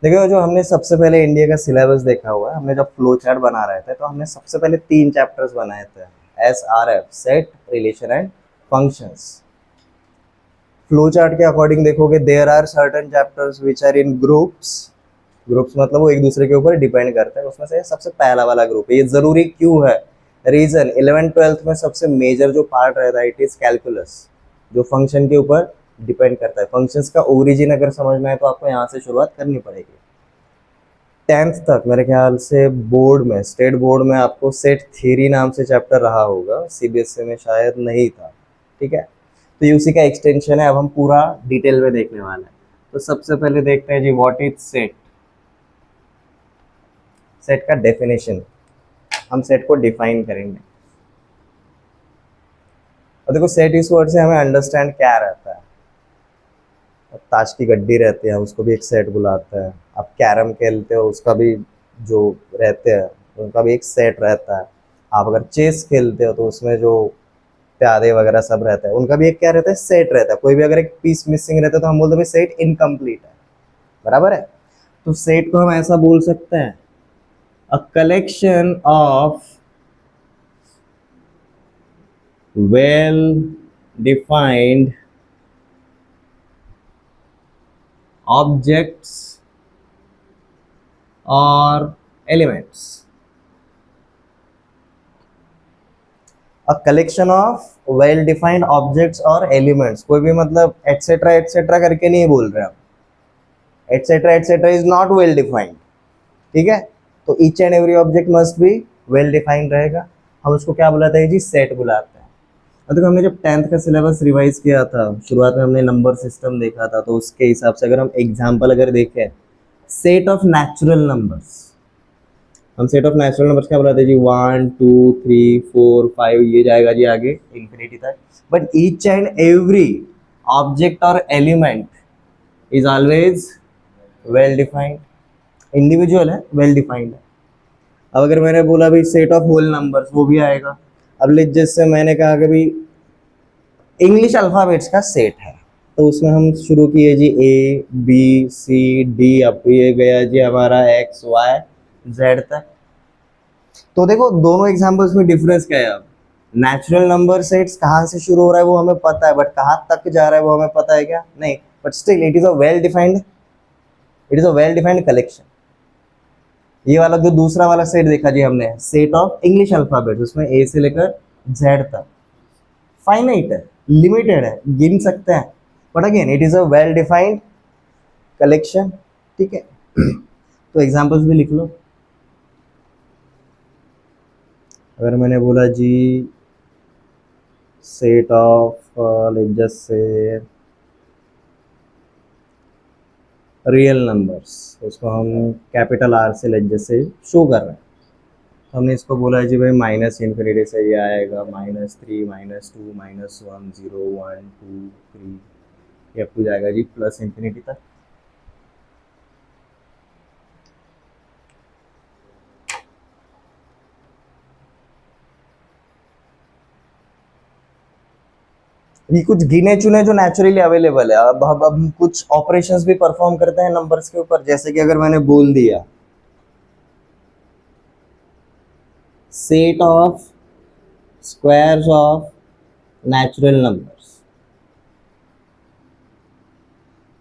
देखो, जो हमने सबसे पहले इंडिया का सिलेबस देखा हुआ है, हमने जब फ्लो चार्ट बना रहे थे तो हमने सबसे पहले 3 चैप्टर्स बनाए थे। SRF, set, relation and functions. Flow chart के अकॉर्डिंग देखोगे, there are certain chapters which are in groups. Groups मतलब वो एक दूसरे के ऊपर डिपेंड करते हैं। उसमें से सबसे पहला वाला ग्रुप है। ये जरूरी क्यों है? रीजन, 11th-12th में सबसे मेजर जो पार्ट रहता है इट इज कैलकुलस, जो फंक्शन के ऊपर डिपेंड करता है। फंक्शंस का ओरिजिन अगर समझना है तो आपको यहाँ से शुरुआत करनी पड़ेगी। 10th तक मेरे ख्याल से बोर्ड में, स्टेट बोर्ड में आपको सेट थ्योरी नाम से चैप्टर रहा होगा, सीबीएसई में शायद नहीं था। ठीक है, तो ये उसी का एक्सटेंशन है। अब हम पूरा डिटेल में देखने वाले हैं। तो सबसे पहले देखते हैं जी, व्हाट इज सेट। सेट का डेफिनेशन, हम सेट को डिफाइन करेंगे। और देखो, सेट इस वर्ड से हमें अंडरस्टैंड क्या रहता है। ताश की गड्डी रहती है, उसको भी एक सेट बुलाते हैं। आप कैरम खेलते हो, उसका भी जो रहते हैं उनका भी एक सेट रहता है। आप अगर चेस खेलते हो तो उसमें जो प्यादे वगैरह सब रहता है उनका भी एक क्या रहता है, सेट रहता है। कोई भी अगर एक पीस मिसिंग रहता है तो हम बोलते हैं सेट इनकम्प्लीट है। बराबर है? तो सेट को हम ऐसा बोल सकते हैं, a collection of well defined objects और elements. A collection of well defined objects और एलिमेंट्स। कोई भी मतलब एटसेट्रा एटसेट्रा करके नहीं बोल रहे हम। Etcetera etcetera is not well defined. ठीक है, तो each and every object must be well defined रहेगा। हम उसको क्या बुलाते हैं जी? सेट बुलाते हैं। और देखो, हमने जब 10th का सिलेबस रिवाइज किया था, शुरुआत में हमने नंबर सिस्टम देखा था, तो उसके हिसाब से अगर हम एग्जाम्पल अगर देखें, सेट ऑफ नेचुरल नंबर्स, हम सेट ऑफ नेचुरल नंबर्स क्या बुलाते हैं जी? 1 2 3 4 5, ये जाएगा जी आगे इंफिनिटी तक। But each and every object और element is always well defined. Individual है, वेल डिफाइंड है। अब अगर मैंने बोला भाई सेट ऑफ होल नंबर्स, वो भी आएगा। अब जैसे मैंने कहा कि भाई इंग्लिश अल्फाबेट्स का सेट है, तो उसमें हम शुरू किए जी ABCD, अब ये गया जी हमारा XYZ तक। तो देखो, दोनों एग्जांपल्स में डिफरेंस क्या है? अब नेचुरल नंबर सेट्स कहाँ से शुरू हो रहा है वो हमें पता है, बट कहाँ तक जा रहा है वो हमें पता है क्या? नहीं। But still it is a well defined, it is a well defined collection. ये वाला जो दूसरा वाला सेट देखा जी हमने, सेट ऑफ इंग्लिश अल्फाबेट, उसमें A से लेकर Z तक, फाइनाइट है, लिमिटेड है, गिन सकते हैं, but again it is a well defined collection. ठीक है, तो एग्जांपल्स भी लिख लो। अगर मैंने बोला जी set of let's just say real numbers, उसको हम कैपिटल R से लेट्स जस्ट से शो कर रहे हैं, तो हमने इसको बोला है जी भाई माइनस इन्फिनिटी से ये आएगा -3 -2 -1 0 1 2 3, ये अप टू जाएगा जी प्लस इन्फिनिटी तक। ये कुछ गिने चुने जो नेचुरली अवेलेबल है। अब हम कुछ ऑपरेशंस भी परफॉर्म करते हैं नंबर्स के ऊपर, जैसे कि अगर मैंने बोल दिया set of squares of natural numbers,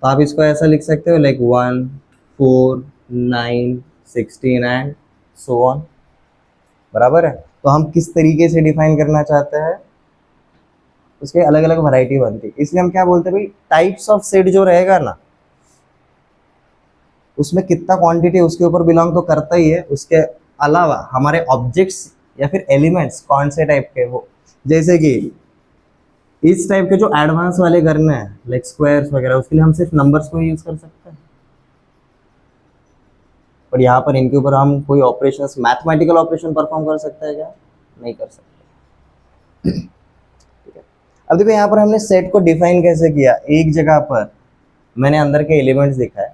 तो आप इसको ऐसा लिख सकते हो लाइक 1 4 9 16 एंड सो ऑन। बराबर है? तो हम किस तरीके से डिफाइन करना चाहते हैं, उसके अलग अलग वैरायटी बनती है। इसलिए हम क्या बोलते हैं भाई, टाइप्स ऑफ सेट जो रहेगा ना, उसमें कितना क्वांटिटी उसके ऊपर बिलोंग तो करता ही है, उसके अलावा हमारे ऑब्जेक्ट्स या फिर एलिमेंट्स कौन से टाइप के, वो जैसे कि इस टाइप के जो एडवांस वाले करने हैं लाइक स्क्वायर्स वगैरह, उसके लिए हम सिर्फ नंबर्स को ही यूज कर सकते हैं। पर यहाँ पर इनके ऊपर हम कोई ऑपरेशंस, मैथमेटिकल ऑपरेशन परफॉर्म कर सकते हैं क्या? नहीं कर सकते। ठीक है, अब देखो यहाँ पर हमने सेट को डिफाइन कैसे किया। एक जगह पर मैंने अंदर के एलिमेंट्स दिखाए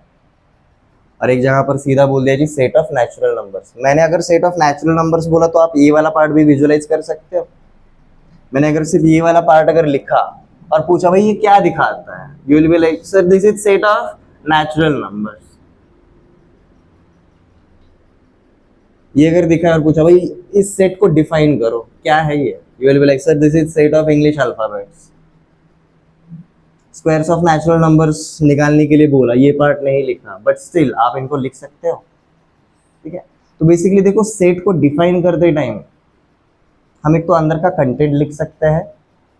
और एक जगह पर सीधा बोल दिया जी सेट ऑफ नेचुरल नंबर्स। मैंने अगर सेट ऑफ नेचुरल नंबर्स बोला तो आप ये वाला पार्ट भी विजुअलाइज कर सकते हो। मैंने अगर सिर्फ ये वाला पार्ट अगर लिखा और पूछा भाई ये क्या दिखाता है, you will be like sir this is set of natural numbers. ये अगर दिखा और पूछा भाई इस सेट को डिफाइन करो, क्या है ये, you will be like sir this is set of English alphabets. Squares of natural numbers निकालने के लिए बोला, ये पार्ट नहीं लिखा, बट स्टिल आप इनको लिख सकते हो, ठीक है। तो बेसिकली देखो सेट को डिफाइन करते टाइम हम एक तो अंदर का कंटेंट लिख सकते हैं,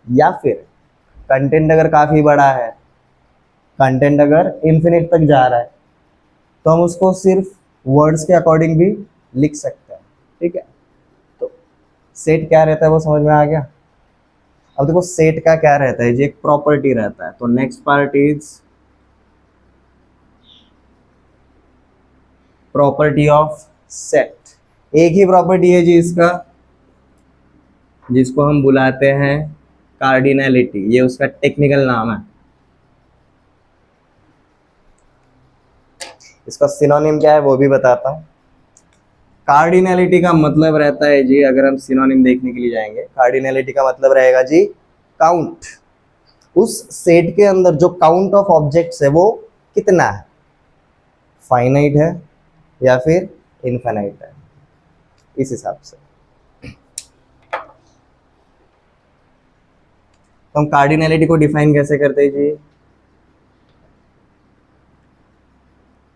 या फिर कंटेंट अगर काफी बड़ा है, कंटेंट अगर इन्फिनिट तक जा रहा है, तो हम उसको सिर्फ वर्ड्स के अकॉर्डिंग भी लिख सकते हैं, ठीक है। तो सेट क्या रहता है वो समझ में आ गया। अब देखो सेट का क्या रहता है जी, एक प्रॉपर्टी रहता है। तो next part is property of set. एक ही प्रॉपर्टी है जी इसका, जिसको हम बुलाते हैं कार्डिनैलिटी, ये उसका टेक्निकल नाम है। इसका सिनोनिम क्या है वो भी बताता हूँ। कार्डिनैलिटी का मतलब रहता है जी, अगर हम सिनोनिम देखने के लिए जाएंगे, कार्डिनैलिटी का मतलब रहेगा जी काउंट। उस सेट के अंदर जो काउंट ऑफ ऑब्जेक्ट्स है वो कितना है, फाइनाइट है या फिर इनफाइनाइट है, इस हिसाब से। तो हम कार्डिनैलिटी को डिफाइन कैसे करते हैं जी,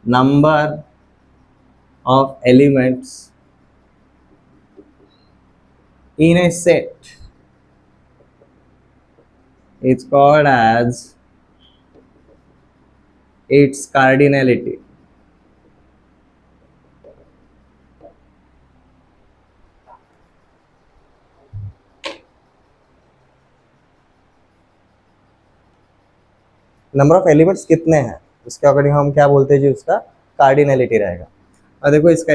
number of elements in a set is called as its cardinality. Number of elements कितने हैं उसके अकॉर्डिंग हम क्या बोलते हैं जी, उसका कार्डिनैलिटी रहेगा। और देखो इसका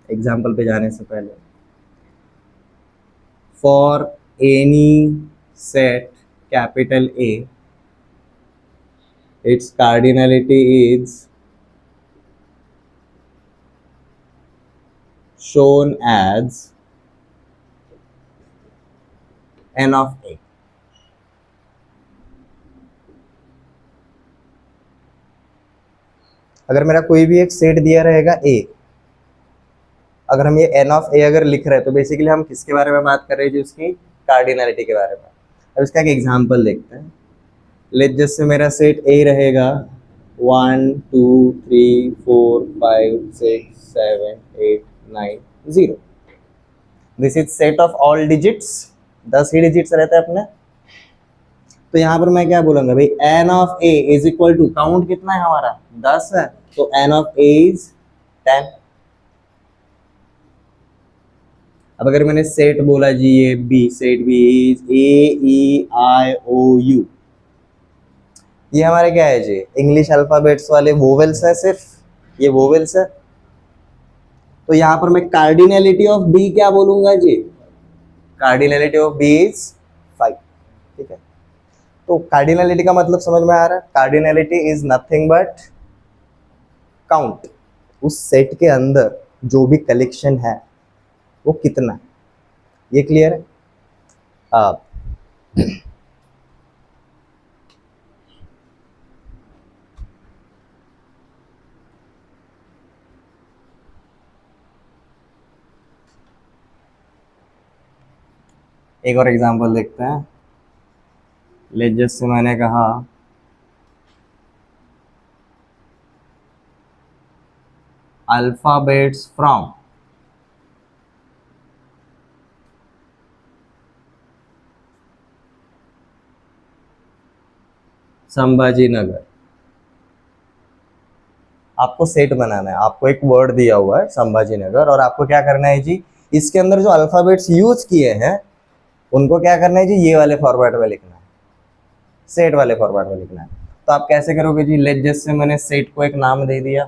एग्जाम्पल पे जाने से पहले, for any set capital A it's cardinality is shown as n of a। अगर मेरा कोई भी एक सेट दिया रहेगा a, अगर हम ये n ऑफ a अगर लिख रहे हैं, तो बेसिकली हम किसके बारे में बात कर रहे हैं जी, उसकी कार्डिनैलिटी के बारे में। अब इसका एक एग्जांपल देखते हैं। लेट जैसे मेरा सेट a रहेगा 1 2 3 4 5 6 7 8 9 0। This is set of all digits, 10 he digits रहते हैं अपने। तो यहाँ पर मैं क्या बोलूंगा भाई, n of a is equal to, count कितना है हमारा 10 है, तो n ऑफ a इज 10। अब अगर मैंने सेट बोला जी ये b, set b is AEIOU, ये हमारे क्या है जी, इंग्लिश अल्फाबेट्स वाले वोवेल्स है, सिर्फ ये वोवेल्स है। तो यहाँ पर मैं कार्डिनैलिटी ऑफ b क्या बोलूंगा जी, कार्डिनैलिटी ऑफ b इज 5, ठीक है। तो कार्डिनैलिटी का मतलब समझ में आ रहा है, cardinality is nothing but count, उस सेट के अंदर जो भी कलेक्शन है वो कितना है, ये क्लियर है। अब एक और एग्जांपल देखते हैं। लेट जैसे मैंने कहा अल्फाबेट्स फ्रॉम संभाजी नगर। आपको सेट बनाना है, आपको एक वर्ड दिया हुआ है संभाजी नगर, और आपको क्या करना है जी, इसके अंदर जो अल्फाबेट्स यूज किए हैं उनको क्या करना है जी, ये वाले फॉर्मेट में लिखना है, सेट वाले फॉर्मेट में लिखना है। तो आप कैसे करोगे जी, लेट जैसे मैंने सेट को एक नाम दे दिया,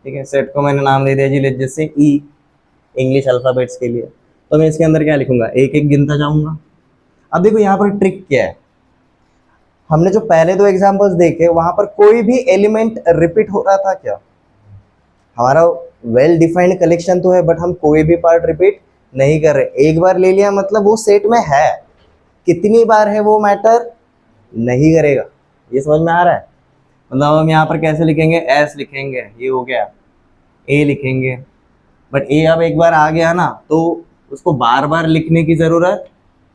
ठीक है, सेट को मैंने नाम दे दिया जी लेट जैसे ई, इंग्लिश अल्फाबेट्स के लिए। तो मैं इसके अंदर क्या लिखूंगा, एक एक गिनता जाऊंगा। अब देखो यहाँ पर ट्रिक क्या है, हमने जो पहले दो एग्जांपल्स देखे वहां पर कोई भी एलिमेंट रिपीट हो रहा था क्या, हमारा वेल डिफाइंड कलेक्शन तो है, बट हम कोई भी पार्ट रिपीट नहीं कर रहे। एक बार ले लिया मतलब वो सेट में है, कितनी बार है वो मैटर नहीं करेगा। ये समझ में आ रहा है। मतलब हम यहाँ पर कैसे लिखेंगे, एस लिखेंगे, ये हो गया। ए लिखेंगे, बट ए अब एक बार आ गया ना तो उसको बार बार लिखने की जरूरत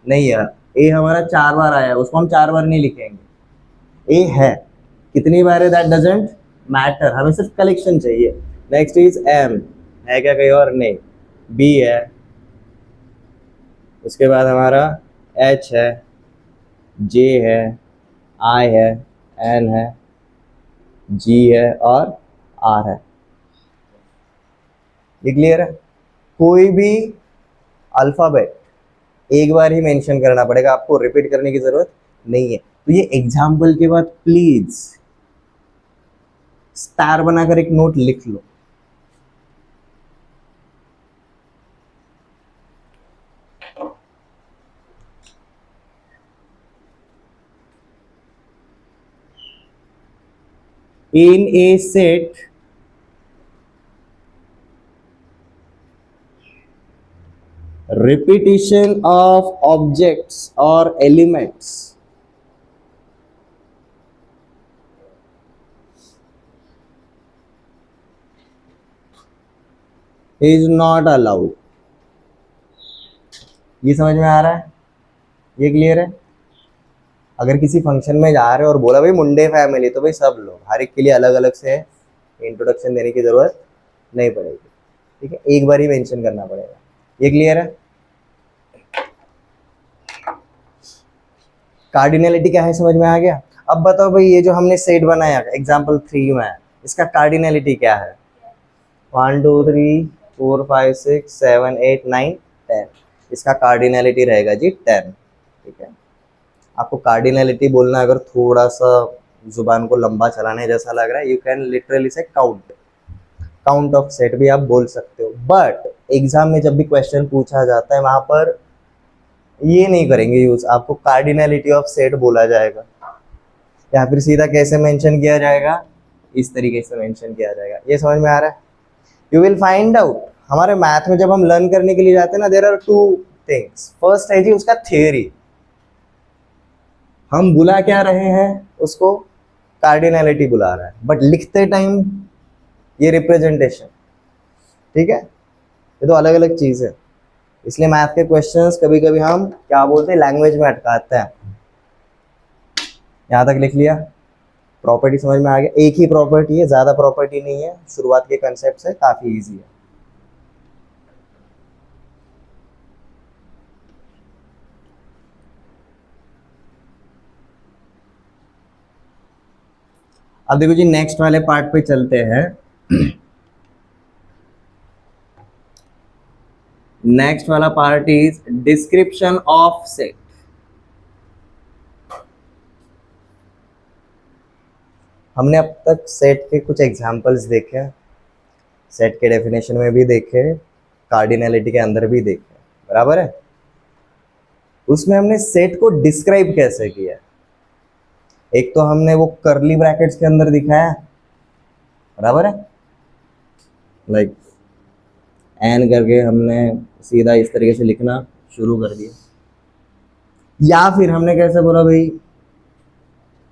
नहीं है। ए हमारा 4 बार आया, उसको हम 4 बार नहीं लिखेंगे। ए है, कितनी बार है दैट डजेंट मैटर, हमें सिर्फ कलेक्शन चाहिए। नेक्स्ट इज एम, है क्या कहीं और? नहीं। बी है, उसके बाद हमारा एच है, जे है, आई है, एन है, जी है और आर है। ये क्लियर है? कोई भी अल्फाबेट एक बार ही मेंशन करना पड़ेगा, आपको रिपीट करने की जरूरत नहीं है। तो ये एग्जाम्पल के बाद प्लीज स्टार बनाकर एक नोट लिख लो। इन ए set repetition of objects or elements is not allowed। ये समझ में आ रहा है? ये क्लियर है? अगर किसी फंक्शन में जा रहे हो और बोला भाई मुंडे फैमिली, तो भाई सब लोग, हर एक के लिए अलग अलग से इंट्रोडक्शन देने की जरूरत नहीं पड़ेगी, ठीक है? एक बार ही मेंशन करना पड़ेगा। ये क्लियर है? कार्डिनलिटी क्या है समझ में आ गया? अब बताओ भाई, ये जो हमने सेट बनाया एग्जाम्पल 3 में, इसका कार्डिनलिटी क्या है? 1 2 3 4 5 6 7 8 9 10, इसका कार्डिनलिटी रहेगा जी 10, ठीक है? आपको कार्डिनलिटी बोलना अगर थोड़ा सा जुबान को लंबा चलाने जैसा लग रहा है, यू कैन लिटरली से काउंट ऑफ सेट भी आप बोल सकते हो, बट एग्जाम में जब भी क्वेश्चन पूछा जाता है वहां पर ये नहीं करेंगे यूज, आपको कार्डिनलिटी ऑफ सेट बोला जाएगा, या फिर सीधा कैसे मेंशन किया जाएगा, इस तरीके से मेंशन किया जाएगा। ये समझ में आ रहा है? You will find out. हमारे मैथ में जब हम लर्न करने के लिए जाते हैं ना, देयर आर 2 थिंग्स। फर्स्ट है जी उसका थियोरी, हम बुला क्या रहे हैं उसको, कार्डिनलिटी बुला रहा है, बट लिखते टाइम ये रिप्रेजेंटेशन, ठीक है? ये तो अलग अलग चीज है, इसलिए मैथ के क्वेश्चंस कभी कभी हम क्या बोलते हैं, लैंग्वेज में अटकाते हैं। यहां तक लिख लिया? प्रॉपर्टी समझ में आ गया? एक ही प्रॉपर्टी है, ज्यादा प्रॉपर्टी नहीं है, शुरुआत के कंसेप्ट से काफी इजी है। अब देखो जी, नेक्स्ट वाले पार्ट पे चलते हैं। नेक्स्ट वाला part is description of set. हमने अब तक सेट के कुछ एग्जांपल्स देखे, सेट के डेफिनेशन में भी देखे, कार्डिनलिटी के अंदर भी देखे, बराबर है? उसमें हमने सेट को डिस्क्राइब कैसे किया? एक तो हमने वो कर्ली ब्रैकेट्स के अंदर दिखाया, बराबर है? लाइक एन करके हमने सीधा इस तरीके से लिखना शुरू कर दिया, या फिर हमने कैसे बोला भाई,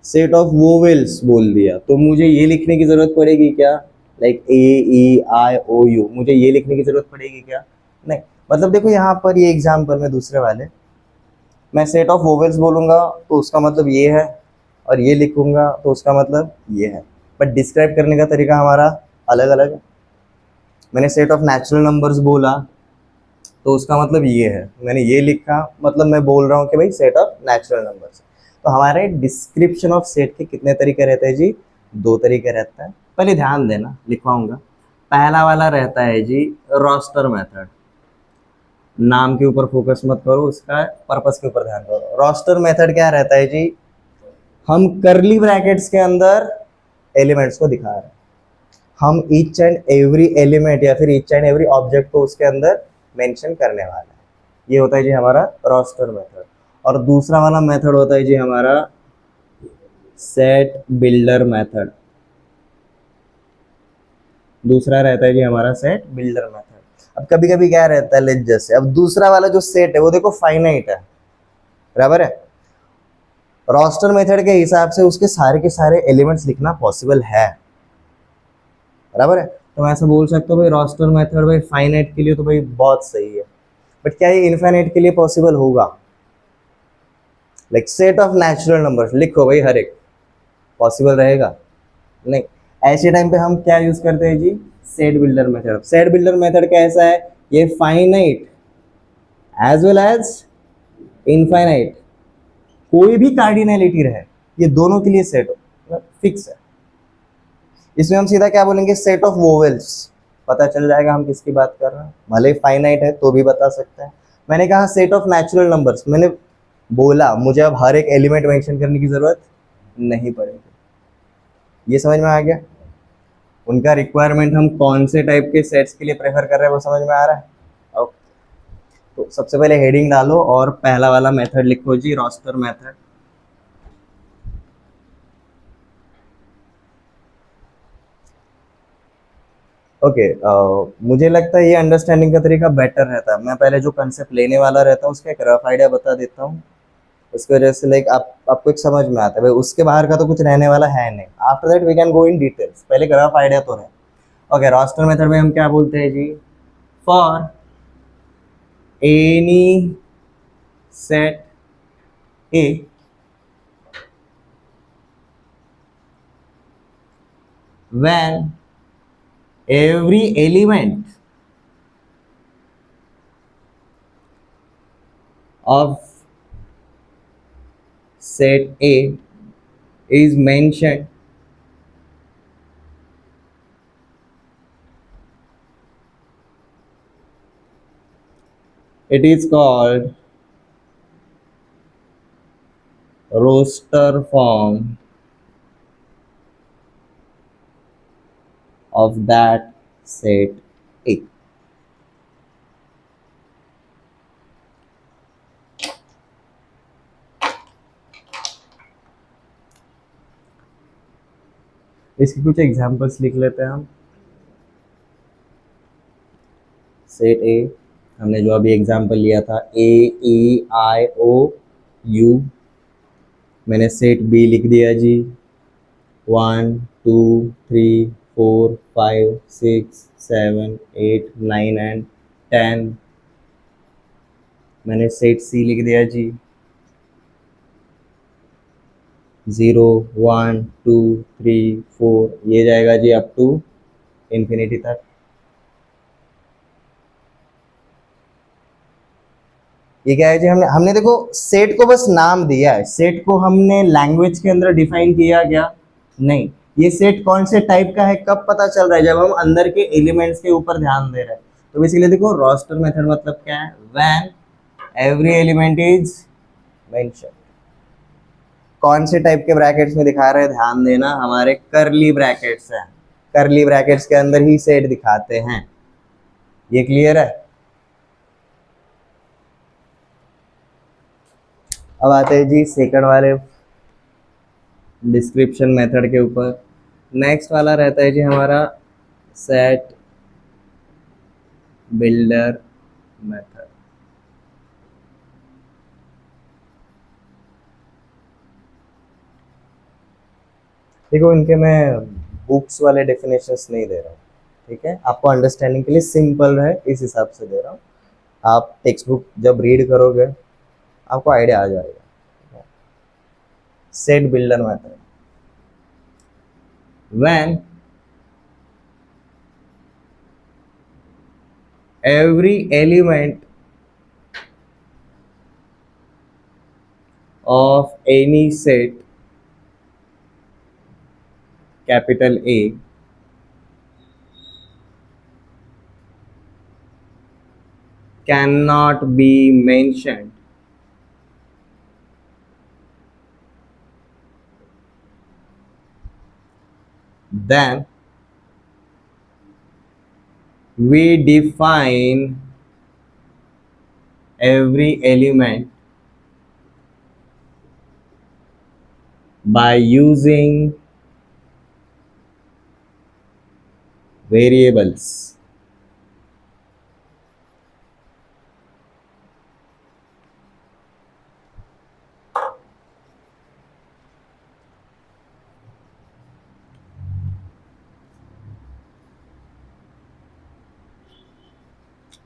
सेट ऑफ वोवेल्स बोल दिया, तो मुझे ये लिखने की जरूरत पड़ेगी क्या, like a E I O you, मुझे ये लिखने की जरूरत पड़ेगी क्या? नहीं। मतलब देखो यहाँ पर ये एग्जाम्पल में दूसरे वाले, मैं सेट ऑफ वोवेल्स बोलूंगा तो उसका मतलब ये है, और ये लिखूंगा तो उसका मतलब ये है, बट डिस्क्राइब करने का तरीका हमारा अलग अलग है। मैंने सेट ऑफ नेचुरल नंबर्स बोला तो उसका मतलब ये है, मैंने ये लिखा मतलब मैं बोल रहा हूँ कि भाई सेट ऑफ नेचुरल नंबर्स। तो हमारे डिस्क्रिप्शन ऑफ सेट के कितने तरीके रहते हैं जी? 2 तरीके रहते हैं। पहले ध्यान देना, लिखवाऊंगा। पहला वाला रहता है जी रोस्टर मेथड। नाम के ऊपर फोकस मत करो, उसका पर्पस के ऊपर ध्यान करो। रोस्टर मेथड क्या रहता है जी? हम कर्ली ब्रैकेट्स के अंदर एलिमेंट्स को दिखा रहे हैं, हम ईच एंड एवरी एलिमेंट या फिर ईच एंड एवरी ऑब्जेक्ट को उसके अंदर मेंशन करने वाला है। ये होता है जी हमारा रोस्टर मेथड। और दूसरा वाला मेथड होता है जी हमारा सेट बिल्डर मेथड। दूसरा रहता है जी हमारा सेट बिल्डर मेथड। अब कभी कभी क्या रहता है, लेट जैसे अब दूसरा वाला जो सेट है वो देखो फाइनाइट है, बराबर है? रोस्टर मेथड के हिसाब से उसके सारे के सारे एलिमेंट्स लिखना पॉसिबल है, बराबर है? तो मैं ऐसा बोल सकता हूँ भाई रोस्टर मेथड भाई फाइनाइट के लिए तो भाई बहुत सही है, बट क्या ये इनफाइनाइट के लिए पॉसिबल होगा? Like set of natural numbers लिखो भाई, हर एक पॉसिबल रहेगा? नहीं। ऐसे टाइम पे हम क्या यूज करते हैं जी? Set builder method. Set builder method कैसा है? ये finite as well as infinite, कोई भी कार्डिनलिटी रहे, ये दोनों के लिए सेट मतलब फिक्स है। इसमें हम सीधा क्या बोलेंगे? सेट ऑफ वोवेल्स, पता चल जाएगा हम किसकी बात कर रहे हैं, भले फाइनाइट है तो भी बता सकते हैं। मैंने कहा सेट ऑफ नेचुरल नंबर्स, मैंने बोला मुझे अब हर एक एलिमेंट मेंशन करने की जरूरत नहीं पड़ेगी। ये समझ में आ गया? उनका रिक्वायरमेंट हम कौन से टाइप के सेट्स के लिए प्रेफर कर रहे हैं वो समझ में आ रहा है? ओके। तो सबसे पहले हेडिंग डालो और पहला वाला मेथड लिखो जी, रोस्टर मेथड। ओके, मुझे लगता है ये अंडरस्टैंडिंग का तरीका बेटर रहता है। मैं पहले जो कंसेप्ट लेने वाला रहता हूँ उसका एक रफ आइडिया बता देता हूँ, उसकी वजह से लाइक आपको एक समझ में आता है भाई, उसके बाहर का तो कुछ रहने वाला है नहीं। After that we can go in details, पहले एक रफ आइडिया तो है। ओके, रोस्टर मेथड में हम क्या बोलते हैं जी? For any set A, when every element of set A is mentioned, it is called roster form of that set A. इसकी कुछ एग्जांपल्स लिख लेते हैं हम। सेट ए, हमने जो अभी एग्जांपल लिया था AEIOU, मैंने सेट बी लिख दिया जी, 1 2 3 4 5 6 7 8 9 एंड 10। मैंने सेट सी लिख दिया जी, 0 1 2 3 4, ये जाएगा जी अप टू इन्फिनिटी तक। ये क्या है जी? हमने हमने देखो सेट को बस नाम दिया है, सेट को हमने लैंग्वेज के अंदर डिफाइन किया क्या? नहीं। ये सेट कौन से टाइप का है कब पता चल रहा है? जब हम अंदर के एलिमेंट्स के ऊपर ध्यान दे रहे हैं। तो बेसिकली देखो रोस्टर मेथड मतलब क्या है? When every element is mention. कौन से टाइप के ब्रैकेट्स में दिखा रहे हैं? ध्यान देना, हमारे करली ब्रैकेट्स हैं, करली ब्रैकेट्स के अंदर ही सेट दिखाते हैं। ये क्लियर है? अब आते हैं जी सेकंड वाले डिस्क्रिप्शन मेथड के ऊपर। नेक्स्ट वाला रहता है जी हमारा सेट बिल्डर मेथड। देखो इनके मैं बुक्स वाले डेफिनेशंस नहीं दे रहा हूँ, ठीक है? आपको अंडरस्टैंडिंग के लिए सिंपल है इस हिसाब से दे रहा हूँ। आप टेक्स्ट बुक जब रीड करोगे आपको आइडिया आ जाएगा। Set builder method, when every element of any set capital A cannot be mentioned, then we define every element by using variables.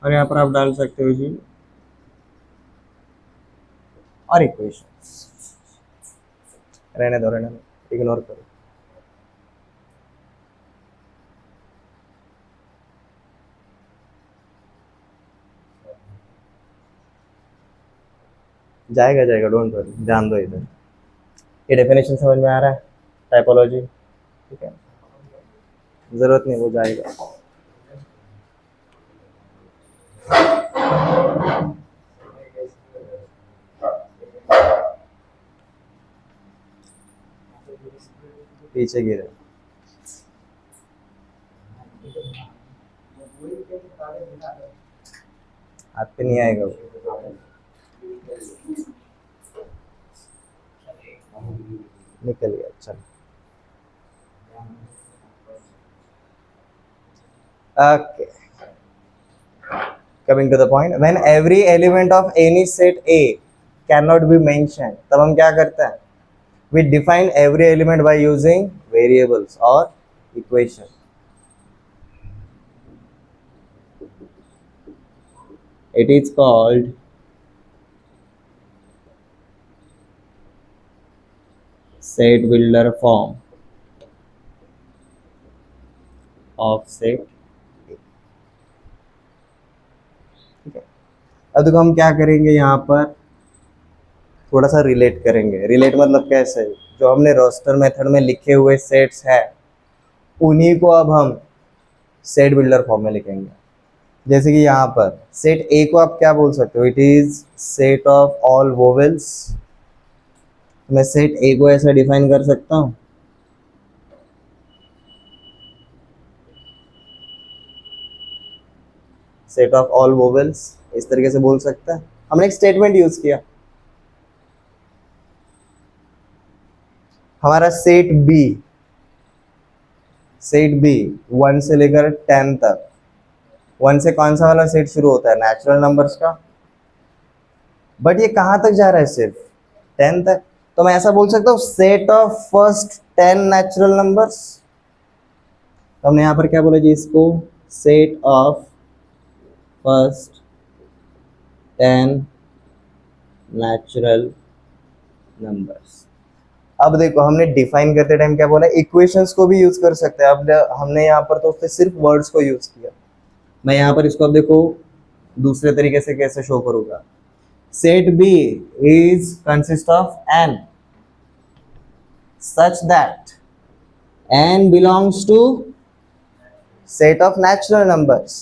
और यहाँ पर आप डाल सकते हो जी और इक्वेशन, रहने दो इग्नोर करो। जाएगा जाएगा, डोंट वरी, ध्यान दो इधर। ये डेफिनेशन समझ में आ रहा है, टाइपोलॉजी, ठीक है, जरूरत नहीं, वो जाएगा। पीछे गिरे, हाथ पे नहीं आएगा वो, निकल गया। चल okay, coming to the point, when every element of any set A can not be mentioned, तब हम क्या करते हैं? We define every element by using variables और equation. It is called set builder form of set। ठीक है, अब देखो हम क्या करेंगे, यहाँ पर थोड़ा सा रिलेट करेंगे। रिलेट मतलब कैसे? जो हमने रोस्टर मेथड में लिखे हुए सेट्स हैं उन्हीं को अब हम सेट बिल्डर फॉर्म में लिखेंगे। जैसे कि यहाँ पर सेट ए को आप क्या बोल सकते हो? It is set of all vowels. मैं सेट ए को ऐसा डिफाइन कर सकता हूँ, सेट ऑफ ऑल वोवेल्स, इस तरीके से बोल सकता है। हमने एक स्टेटमेंट यूज किया, हमारा सेट बी 1 से लेकर 10 तक, 1 से कौन सा वाला सेट शुरू होता है? नेचुरल नंबर्स का। बट ये कहाँ तक जा रहा है? सिर्फ 10 तक। तो मैं ऐसा बोल सकता हूँ set of first 10 natural numbers. तो हमने यहाँ पर क्या बोला जी इसको? Set of first 10 natural numbers. अब देखो हमने डिफाइन करते टाइम क्या बोला? इक्वेशंस को भी यूज कर सकते हैं। अब हमने यहाँ पर तो सिर्फ वर्ड्स को यूज किया, मैं यहाँ पर इसको अब देखो दूसरे तरीके से कैसे शो करूंगा। Set B is consist of n such that n belongs to set of natural numbers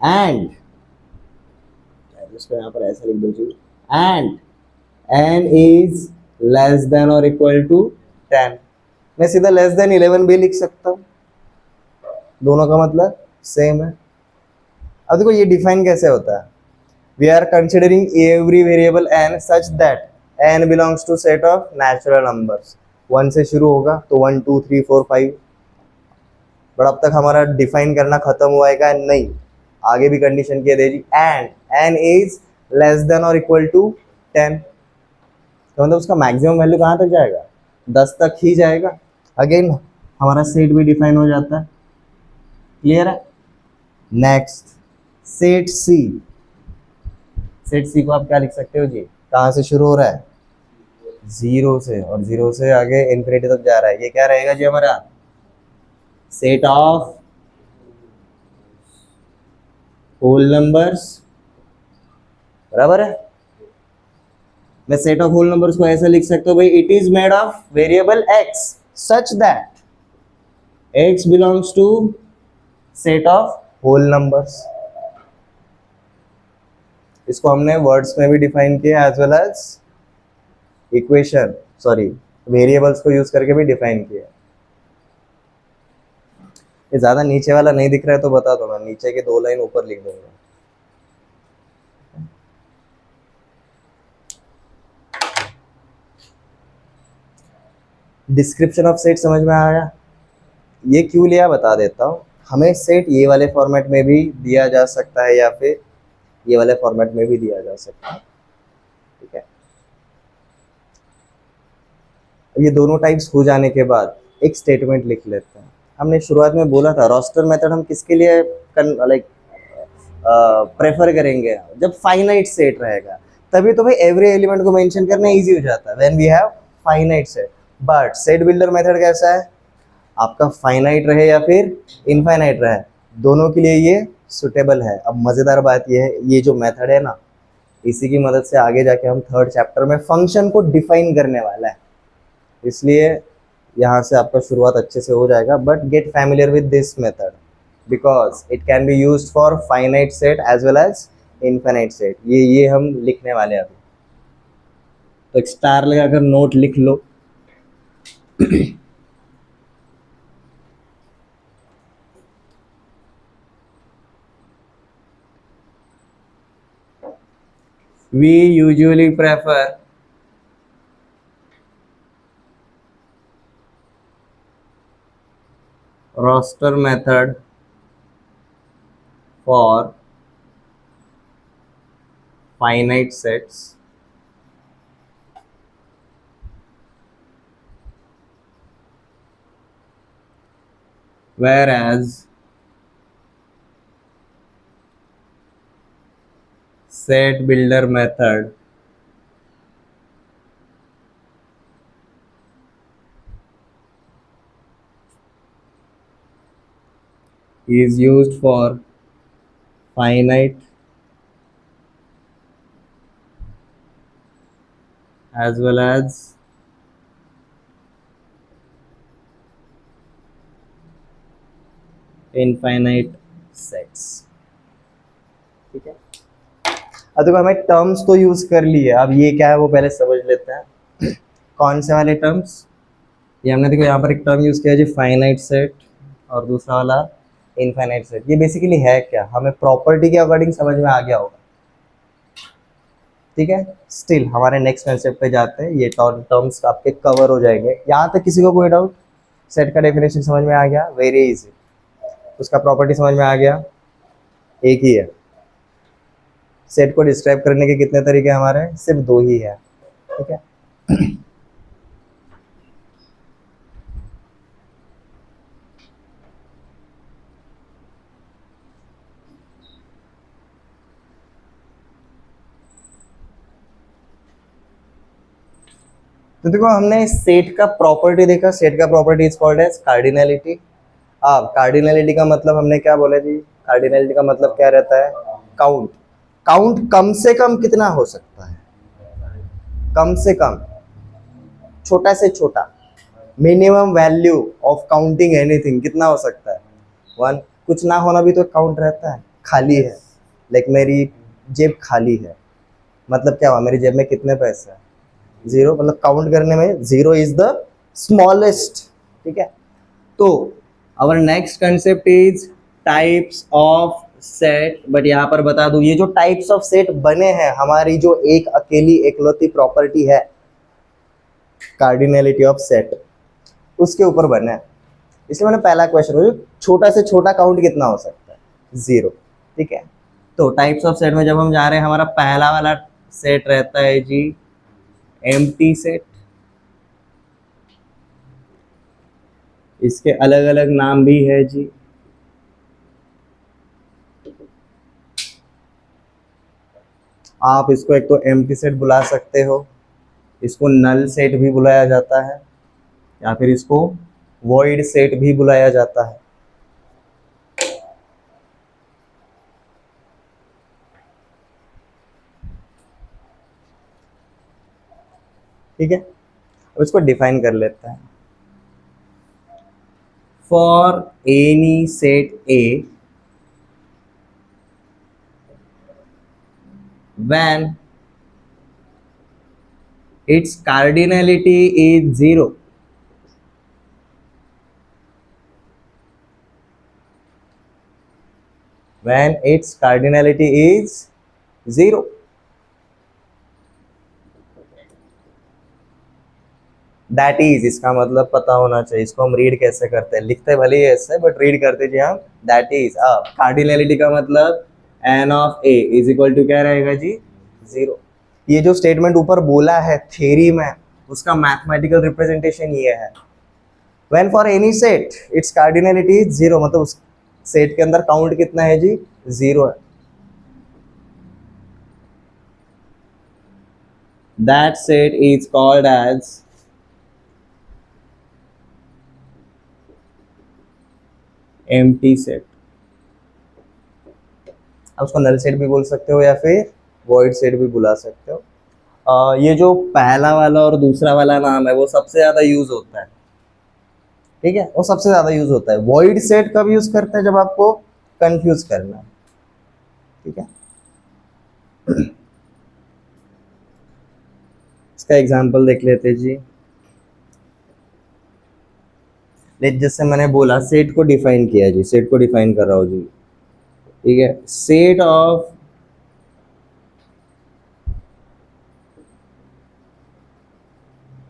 and, इसको यहाँ पर ऐसा लिख दो जी, and n is less than or equal to 10। मैं सीधा लेस देन 11 भी लिख सकता हूँ, दोनों का मतलब सेम है। अब देखो ये डिफाइन कैसे होता है? We are considering every variable n such that n belongs to set of natural numbers. 1 से शुरू होगा तो 1 2 3 4 5, बट अब तक हमारा डिफाइन करना खत्म हुआ है क्या? नहीं, आगे भी कंडीशन क्या दे दी? And n is less than और इक्वल टू 10। तो मतलब उसका मैक्सिमम वैल्यू कहाँ तक जाएगा? 10 तक ही जाएगा। अगेन हमारा सेट भी डिफाइन हो जाता है। क्लियर है? नेक्स्ट सेट सी। सेट सी को आप क्या लिख सकते हो जी? कहाँ से शुरू हो रहा है? 0 से, और 0 से आगे इन्फिनिटी तक जा रहा है। ये क्या रहेगा जी हमारा? सेट ऑफ होल नंबर्स, बराबर है। मैं सेट ऑफ होल नंबर्स को ऐसा लिख सकता हूँ भाई, it is made of variable x such that x belongs to set of whole numbers. इसको हमने वर्ड्स में भी डिफाइन किया as well as equation, sorry variables को यूज करके भी डिफाइन किया। ये ज्यादा नीचे वाला नहीं दिख रहा है तो बता दो, मैं नीचे के 2 लाइन ऊपर लिख दूंगा। डिस्क्रिप्शन ऑफ सेट समझ में आया? ये क्यों लिया बता देता हूँ। हमें सेट ये वाले फॉर्मेट में भी दिया जा सकता है या फिर ये वाले फॉर्मेट में भी दिया जा सकता है, ठीक है। अब ये दोनों टाइप्स हो जाने के बाद एक स्टेटमेंट लिख लेते हैं। हमने शुरुआत में बोला था रोस्टर मेथड हम किसके लिए प्रेफर करेंगे जब फाइनाइट सेट रहेगा, तभी तो भाई एवरी एलिमेंट को मेंशन करना इजी हो जाता है when we have finite set. But set builder method कैसा है, आपका फाइनाइट रहे या फिर इनफाइनाइट रहे, दोनों के लिए ये सुटेबल है। अब मज़ेदार बात ये है, ये जो मेथड है ना, इसी की मदद से आगे जाके हम थर्ड चैप्टर में फंक्शन को डिफाइन करने वाला है, इसलिए यहाँ से आपका शुरुआत अच्छे से हो जाएगा। But get familiar with this method because it can be used for finite set as well as infinite set. ये हम लिखने वाले हैं अभी, तो एक स्टार लगाकर नोट लिख लो। We usually prefer roster method for finite sets, whereas set builder method is used for finite as well as infinite sets. ठीक है, अब देखो हमें टर्म्स तो यूज कर लिए, अब ये क्या है वो पहले समझ लेते हैं। कौन से वाले टर्म्स, ये हमने देखो यहाँ पर एक टर्म यूज किया जी फाइनाइट सेट, और दूसरा वाला इनफाइनाइट सेट। ये बेसिकली है क्या, हमें प्रॉपर्टी के अकॉर्डिंग समझ में आ गया होगा। ठीक है, स्टिल हमारे नेक्स्ट कंसेप्ट पे जाते हैं, ये टर्म्स आपके कवर हो जाएंगे। यहाँ तक किसी को कोई डाउट, सेट का डेफिनेशन समझ में आ गया, वेरी इजी, उसका प्रॉपर्टी समझ में आ गया, एक ही है। सेट को डिस्क्राइब करने के कितने तरीके हमारे, सिर्फ दो ही है। ठीक है, तो देखो हमने सेट का प्रॉपर्टी देखा, सेट का property is called as cardinality. अब कार्डिनलिटी का मतलब हमने क्या बोला जी, कार्डिनलिटी का मतलब क्या रहता है, काउंट। काउंट कम से कम कितना हो सकता है, कम से कम, छोटा से छोटा, minimum value of counting anything कितना हो सकता है, 1। कुछ ना होना भी तो काउंट रहता है, खाली है, लाइक मेरी जेब खाली है, मतलब क्या हुआ, मेरी जेब में कितने पैसे हैं, 0, मतलब काउंट करने में 0 इज द स्मॉलेस्ट। ठीक है, तो our next concept is types of set. But यहाँ पर बता दूं, ये जो टाइप्स ऑफ सेट बने हैं, हमारी जो एक अकेली एकलौती प्रॉपर्टी है कार्डिनलिटी ऑफ सेट, उसके ऊपर बने हैं। इसलिए मैंने पहला क्वेश्चन पूछा, छोटा से छोटा काउंट कितना हो सकता है, 0। ठीक है, तो टाइप्स ऑफ सेट में जब हम जा रहे हैं, हमारा पहला वाला सेट रहता है जी एम्प्टी सेट। इसके अलग अलग नाम भी है जी, आप इसको एक तो एम्प्टी सेट बुला सकते हो, इसको नल सेट भी बुलाया जाता है, या फिर इसको वॉइड सेट भी बुलाया जाता है। ठीक है, अब इसको डिफाइन कर लेते हैं। For any set A when its cardinality is 0, when its cardinality is 0, that is, इसका मतलब पता होना चाहिए, इसको हम रीड कैसे करते हैं, लिखते भले ही ऐसे बट रीड करते जी हम, दैट इज। अब कार्डिनलिटी का मतलब n of A is equal to क्या रहेगा जी, 0। ये जो स्टेटमेंट ऊपर बोला है थ्योरी में, उसका मैथमेटिकल रिप्रेजेंटेशन ये है, when for any set it's cardinality is 0, मतलब उस सेट के अंदर काउंट कितना है जी, 0 है। that set is called as empty set. आप उसको नल सेट भी बोल सकते हो या फिर वॉइड सेट भी बुला सकते हो। ये जो पहला वाला और दूसरा वाला नाम है वो सबसे ज्यादा यूज होता है, ठीक है, वो सबसे ज्यादा यूज होता है। वॉइड सेट कब यूज करते हैं, जब आपको कंफ्यूज करना है, ठीक है। इसका एग्जांपल देख लेते जी। जैसे मैंने बोला सेट को डिफाइन किया जी, सेट को डिफाइन कर रहा हूँ जी, ठीक है। Set of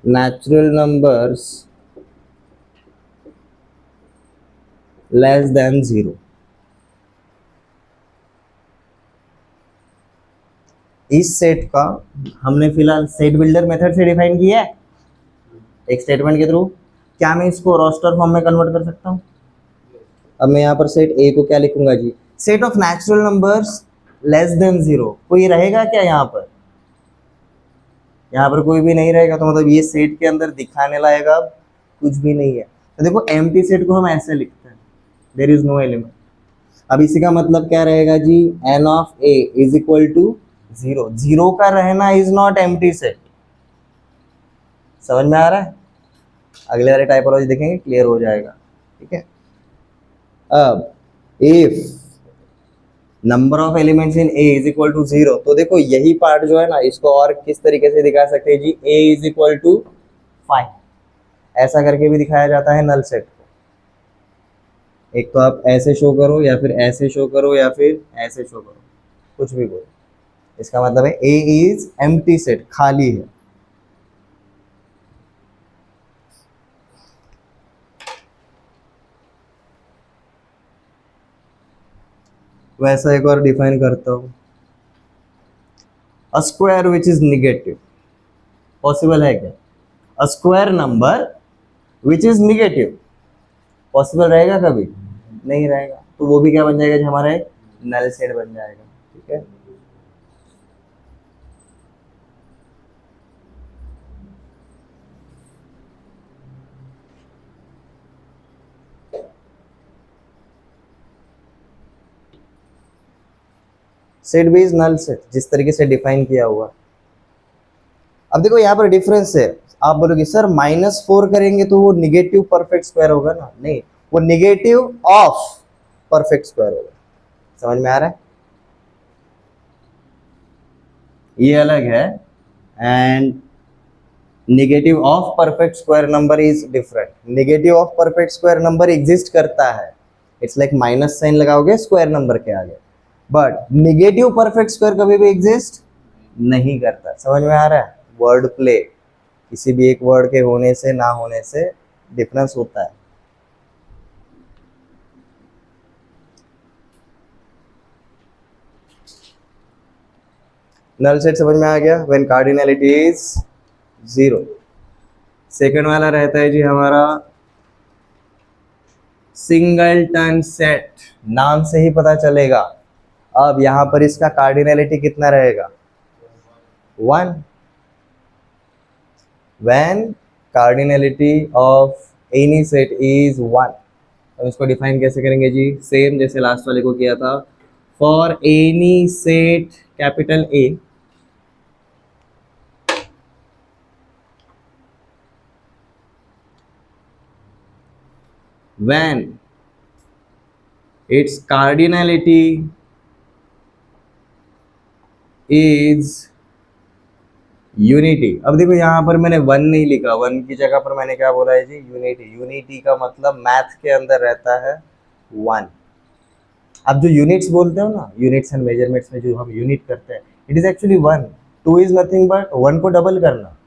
natural numbers less than 0। इस सेट का हमने फिलहाल सेट बिल्डर मेथड से डिफाइन किया है एक स्टेटमेंट के थ्रू। क्या मैं इसको रोस्टर फॉर्म में कन्वर्ट कर सकता हूँ? अब मैं यहाँ पर सेट ए को क्या लिखूंगा जी, set of natural numbers less than 0। कोई रहेगा क्या यहाँ पर? यहाँ पर कोई भी नहीं रहेगा, तो मतलब ये सेट के अंदर दिखाने लायक अब कुछ भी नहीं है। तो देखो एम्प्टी सेट को हम ऐसे लिखते हैं, देयर इज नो एलिमेंट। अब इसी का मतलब क्या रहेगा जी, n of A is equal to 0। 0 का रहना इज नॉट एम्प्टी सेट। समझ में आ रहा है? अगले वाले टाइपोलॉजी देखेंगे, क्लियर हो जाएगा, ठीक है। अब if number of elements in A is equal to 0, तो देखो यही पार्ट जो है ना, इसको और किस तरीके से दिखा सकते हैं जी, ए इज इक्वल टू 5, ऐसा करके भी दिखाया जाता है नल सेट को। एक तो आप ऐसे शो करो या फिर ऐसे शो करो या फिर ऐसे शो करो, कुछ भी बोलो, इसका मतलब है ए इज एम्प्टी सेट, खाली है। वैसा एक और डिफाइन करता हूं, a square which is negative. Possible है क्या? A square number which is negative possible रहेगा कभी? नहीं रहेगा। तो वो भी क्या बन जाएगा जी, हमारा एक नल सेट बन जाएगा, ठीक है। सेट भी इज नल सेट, जिस तरीके से डिफाइन किया हुआ। अब देखो यहाँ पर डिफरेंस है। आप बोलोगे सर -4 करेंगे तो वो निगेटिव परफेक्ट स्क्वायर होगा ना? नहीं, वो निगेटिव ऑफ परफेक्ट स्क्वायर होगा। समझ में आ रहा है? ये अलग है, and negative of perfect square number is different. Negative of perfect square number exist करता है, इट्स लाइक माइनस साइन लगाओगे स्क्वायर नंबर के आगे, बट नेगेटिव परफेक्ट स्क्वायर कभी भी एग्जिस्ट नहीं करता। समझ में आ रहा है? वर्ड प्ले, किसी भी एक वर्ड के होने से ना होने से डिफरेंस होता है। नल सेट समझ में आ गया, व्हेन कार्डिनलिटी इज 0। सेकंड वाला रहता है जी हमारा सिंगलटन सेट, नाम से ही पता चलेगा। अब यहां पर इसका कार्डिनलिटी कितना रहेगा? 1। When cardinality of any set is 1। अब इसको डिफाइन कैसे करेंगे जी, सेम जैसे लास्ट वाले को किया था। For any set capital A, when its cardinality is unity. अब देखो यहाँ पर मैंने 1 नहीं लिखा, 1 की जगह पर मैंने क्या बोला है जी, यूनिटी। यूनिटी का मतलब मैथ के अंदर रहता है 1। अब जो यूनिट्स बोलते हो ना, यूनिट्स एंड मेजरमेंट्स में जो हम यूनिट करते हैं, it is actually 1। 2 is nothing but 1 को डबल करना।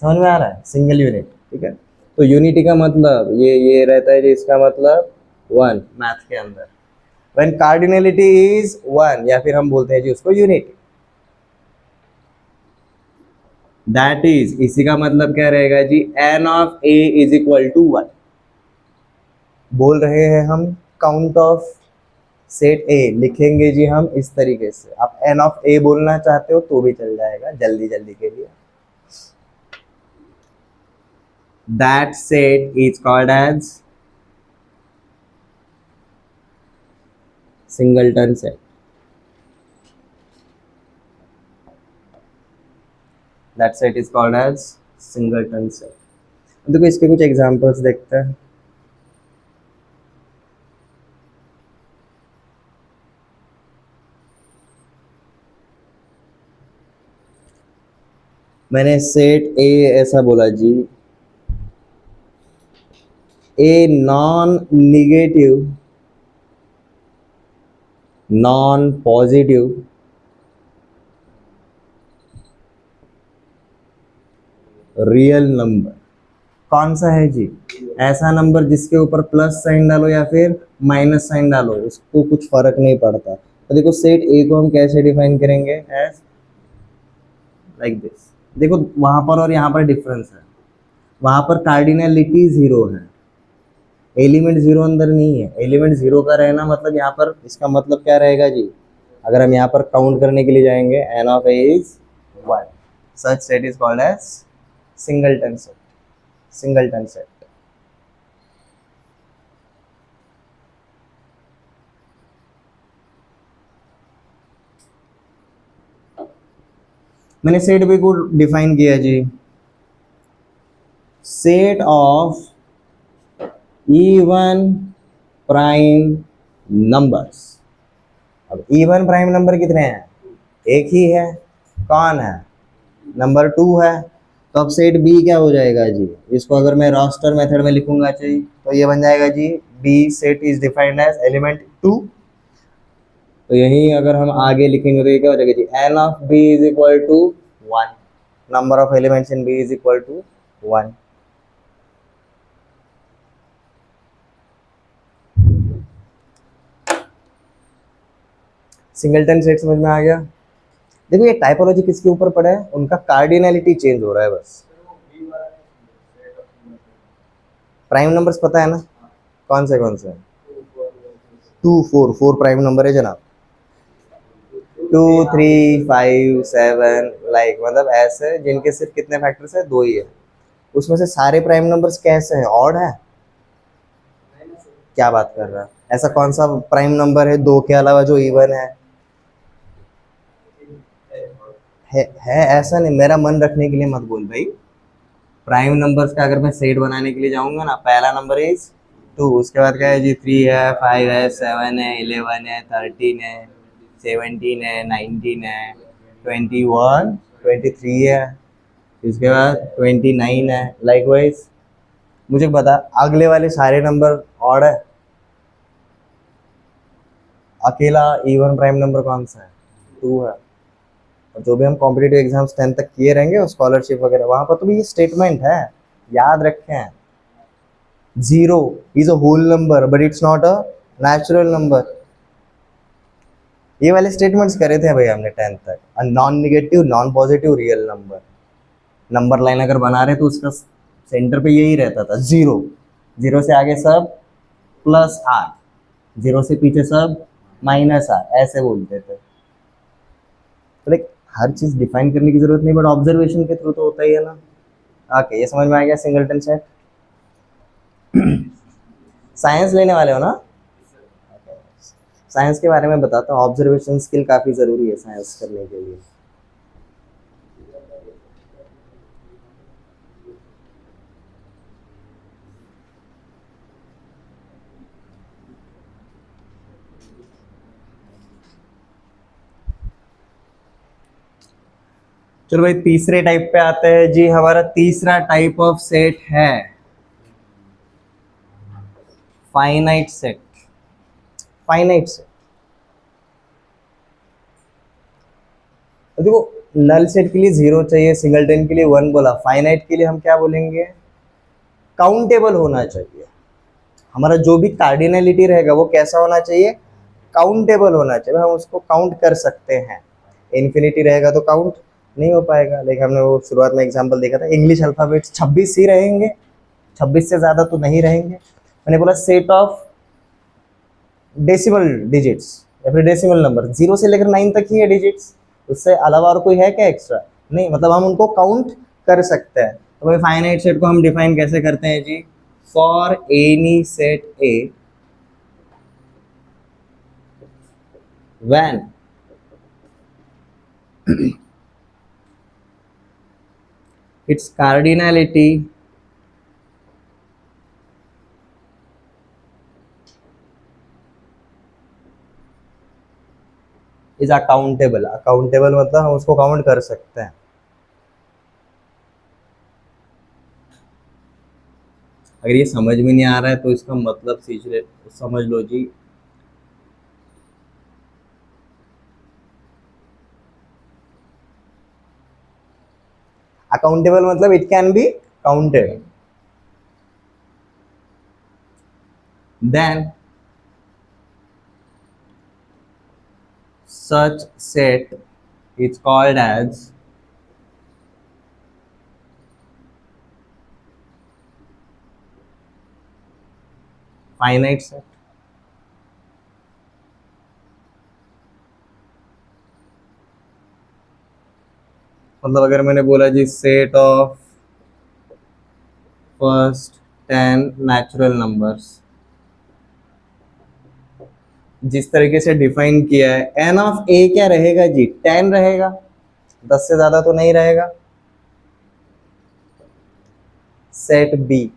समझ में आ रहा है? सिंगल यूनिट, ठीक है। तो यूनिटी का मतलब ये रहता है जी, इसका मतलब 1 मैथ के अंदर। व्हेन कार्डिनलिटी इज 1, या फिर हम बोलते हैं जी उसको यूनिटी, दैट इज, इसी का मतलब क्या रहेगा जी, n of A is equal to 1। बोल रहे हैं हम काउंट ऑफ सेट ए लिखेंगे जी हम इस तरीके से, आप एन ऑफ ए बोलना चाहते हो तो भी चल जाएगा जल्दी जल्दी के लिए। That set is called as singleton set. That set is called as singleton set. देखो इसके कुछ एग्जांपल्स देखते हैं। मैंने सेट ए ऐसा बोला जी, a non negative non positive real number. कौन सा है जी? ऐसा नंबर जिसके ऊपर प्लस साइन डालो या फिर माइनस साइन डालो उसको कुछ फर्क नहीं पड़ता। तो देखो सेट ए को हम कैसे डिफाइन करेंगे, एज लाइक दिस। देखो वहां पर और यहाँ पर डिफरेंस है, वहां पर कार्डिनलिटी जीरो है, एलिमेंट जीरो अंदर नहीं है। एलिमेंट जीरो का रहना मतलब यहाँ पर इसका मतलब क्या रहेगा जी, अगर हम यहाँ पर काउंट करने के लिए जाएंगे n of A is 1, such set is called as singleton set. Singleton set. मैंने सेट बी को डिफाइन किया जी, set of even prime numbers. अब इवन प्राइम नंबर कितने हैं? एक ही है। कौन है? नंबर 2 है। तो अब सेट बी क्या हो जाएगा जी, इसको अगर मैं रोस्टर मेथड में लिखूंगा चाहिए तो ये बन जाएगा जी, B set is defined as element 2। तो यही अगर हम आगे लिखेंगे तो ये क्या हो जाएगा जी, n of B is equal to 1, number of elements in B is equal to 1। Singleton set समझ में आ गया? देखो ये टाइपोलॉजी किसके ऊपर पड़ा है, उनका कार्डिनलिटी चेंज हो रहा है बस। प्राइम नंबर्स पता है ना कौन से 2 4 4 प्राइम नंबर है जनाब। 2 3 5 7 लाइक मतलब ऐसे जिनके सिर्फ कितने फैक्टर्स है, 2 ही है। उसमें से सारे प्राइम नंबर्स कैसे हैं, ऑड है? क्या बात कर रहा है, ऐसा कौन सा प्राइम नंबर है 2 के अलावा जो इवन है? है ऐसा नहीं, मेरा मन रखने के लिए मत बोल भाई। प्राइम नंबर्स का अगर मैं सेट बनाने के लिए जाऊंगा ना, पहला नंबर इज 2, उसके बाद क्या है जी, 3 है, 5 है, 7 है, 11 है, 13 है, 17 है, 19 है, 21 23 है, इसके बाद 29 है। लाइकवाइज मुझे बता अगले वाले सारे नंबर ऑड है, अकेला इवन प्राइम नंबर कौन सा है? 2 है। और जो भी हम कॉम्पिटिटिव एग्जाम्स 10 तक किए रहेंगे स्कॉलरशिप वगैरह, वहां पर तो भी ये स्टेटमेंट है, याद रखें। 0 is a whole number but it's not a natural number. ये वाले स्टेटमेंट्स करे थे भाई हमने 10 तक। Non negative non positive real number, number line अगर बना रहे तो उसका सेंटर पे यही रहता था, 0। 0 से आगे सब प्लस आर, 0 से पीछे सब माइनस आर, ऐसे बोलते थे। तो लाइक हर चीज डिफाइन करने की जरूरत नहीं, बट ऑब्जर्वेशन के थ्रू तो होता ही है ना। ओके, ये समझ में आ गया सिंगलटन सेट। साइंस लेने वाले हो ना? साइंस के बारे में बताता हूँ, ऑब्जर्वेशन स्किल काफी जरूरी है साइंस करने के लिए। चलो भाई तीसरे टाइप पे आते हैं जी। हमारा तीसरा टाइप ऑफ सेट है फाइनाइट सेट। फाइनाइट सेट देखो, नल सेट के लिए 0 चाहिए, सिंगलटन के लिए 1 बोला, फाइनाइट के लिए हम क्या बोलेंगे, काउंटेबल होना चाहिए। हमारा जो भी कार्डिनलिटी रहेगा वो कैसा होना चाहिए, काउंटेबल होना चाहिए, हम उसको काउंट कर सकते हैं। इन्फिनिटी रहेगा तो काउंट नहीं हो पाएगा। लेकिन हमने वो शुरुआत में एग्जांपल देखा था, इंग्लिश अल्फाबेट्स 26 ही रहेंगे, 26 से ज़्यादा तो नहीं रहेंगे। मैंने बोला सेट ऑफ डेसिमल डिजिट्स या फिर डेसिमल नंबर, 0 से लेकर 9 तक ही है डिजिट्स, उससे अलावा और कोई है क्या एक्स्ट्रा? नहीं, मतलब हम उनको काउंट कर सकते हैं। तो भाई फाइनाइट सेट को हम डिफाइन कैसे करते हैं जी? For any set A when its cardinality इज अकाउंटेबल। अकाउंटेबल मतलब हम उसको काउंट कर सकते हैं। अगर ये समझ में नहीं आ रहा है तो इसका मतलब समझ लो जी। अकाउंटेबल मतलब it can be counted. Then such set is called as finite set। मतलब अगर मैंने बोला जी set of first 10 natural numbers, जिस तरीके से डिफाइन किया है, एन ऑफ ए क्या रहेगा जी? 10 रहेगा, 10 से ज्यादा तो नहीं रहेगा। Set B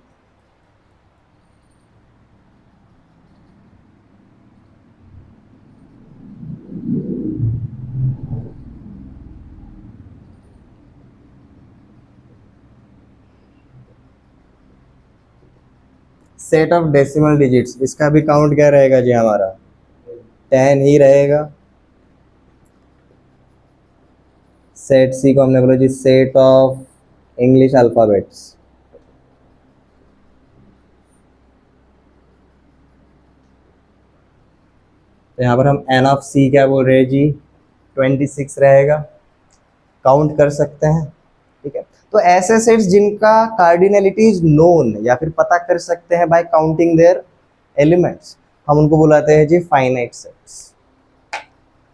set of decimal digits, इसका भी काउंट क्या रहेगा जी? हमारा 10 ही रहेगा। सेट सी को हमने बोला जी सेट ऑफ इंग्लिश अल्फाबेट्स, तो यहाँ पर हम एन ऑफ सी क्या बोल रहे हैं जी? 26 रहेगा, काउंट कर सकते हैं। ठीक है, तो ऐसे सेट्स जिनका कार्डिनलिटी इज नोन या फिर पता कर सकते हैं बाय काउंटिंग देयर एलिमेंट्स, हम उनको बुलाते हैं जी फाइनाइट सेट्स।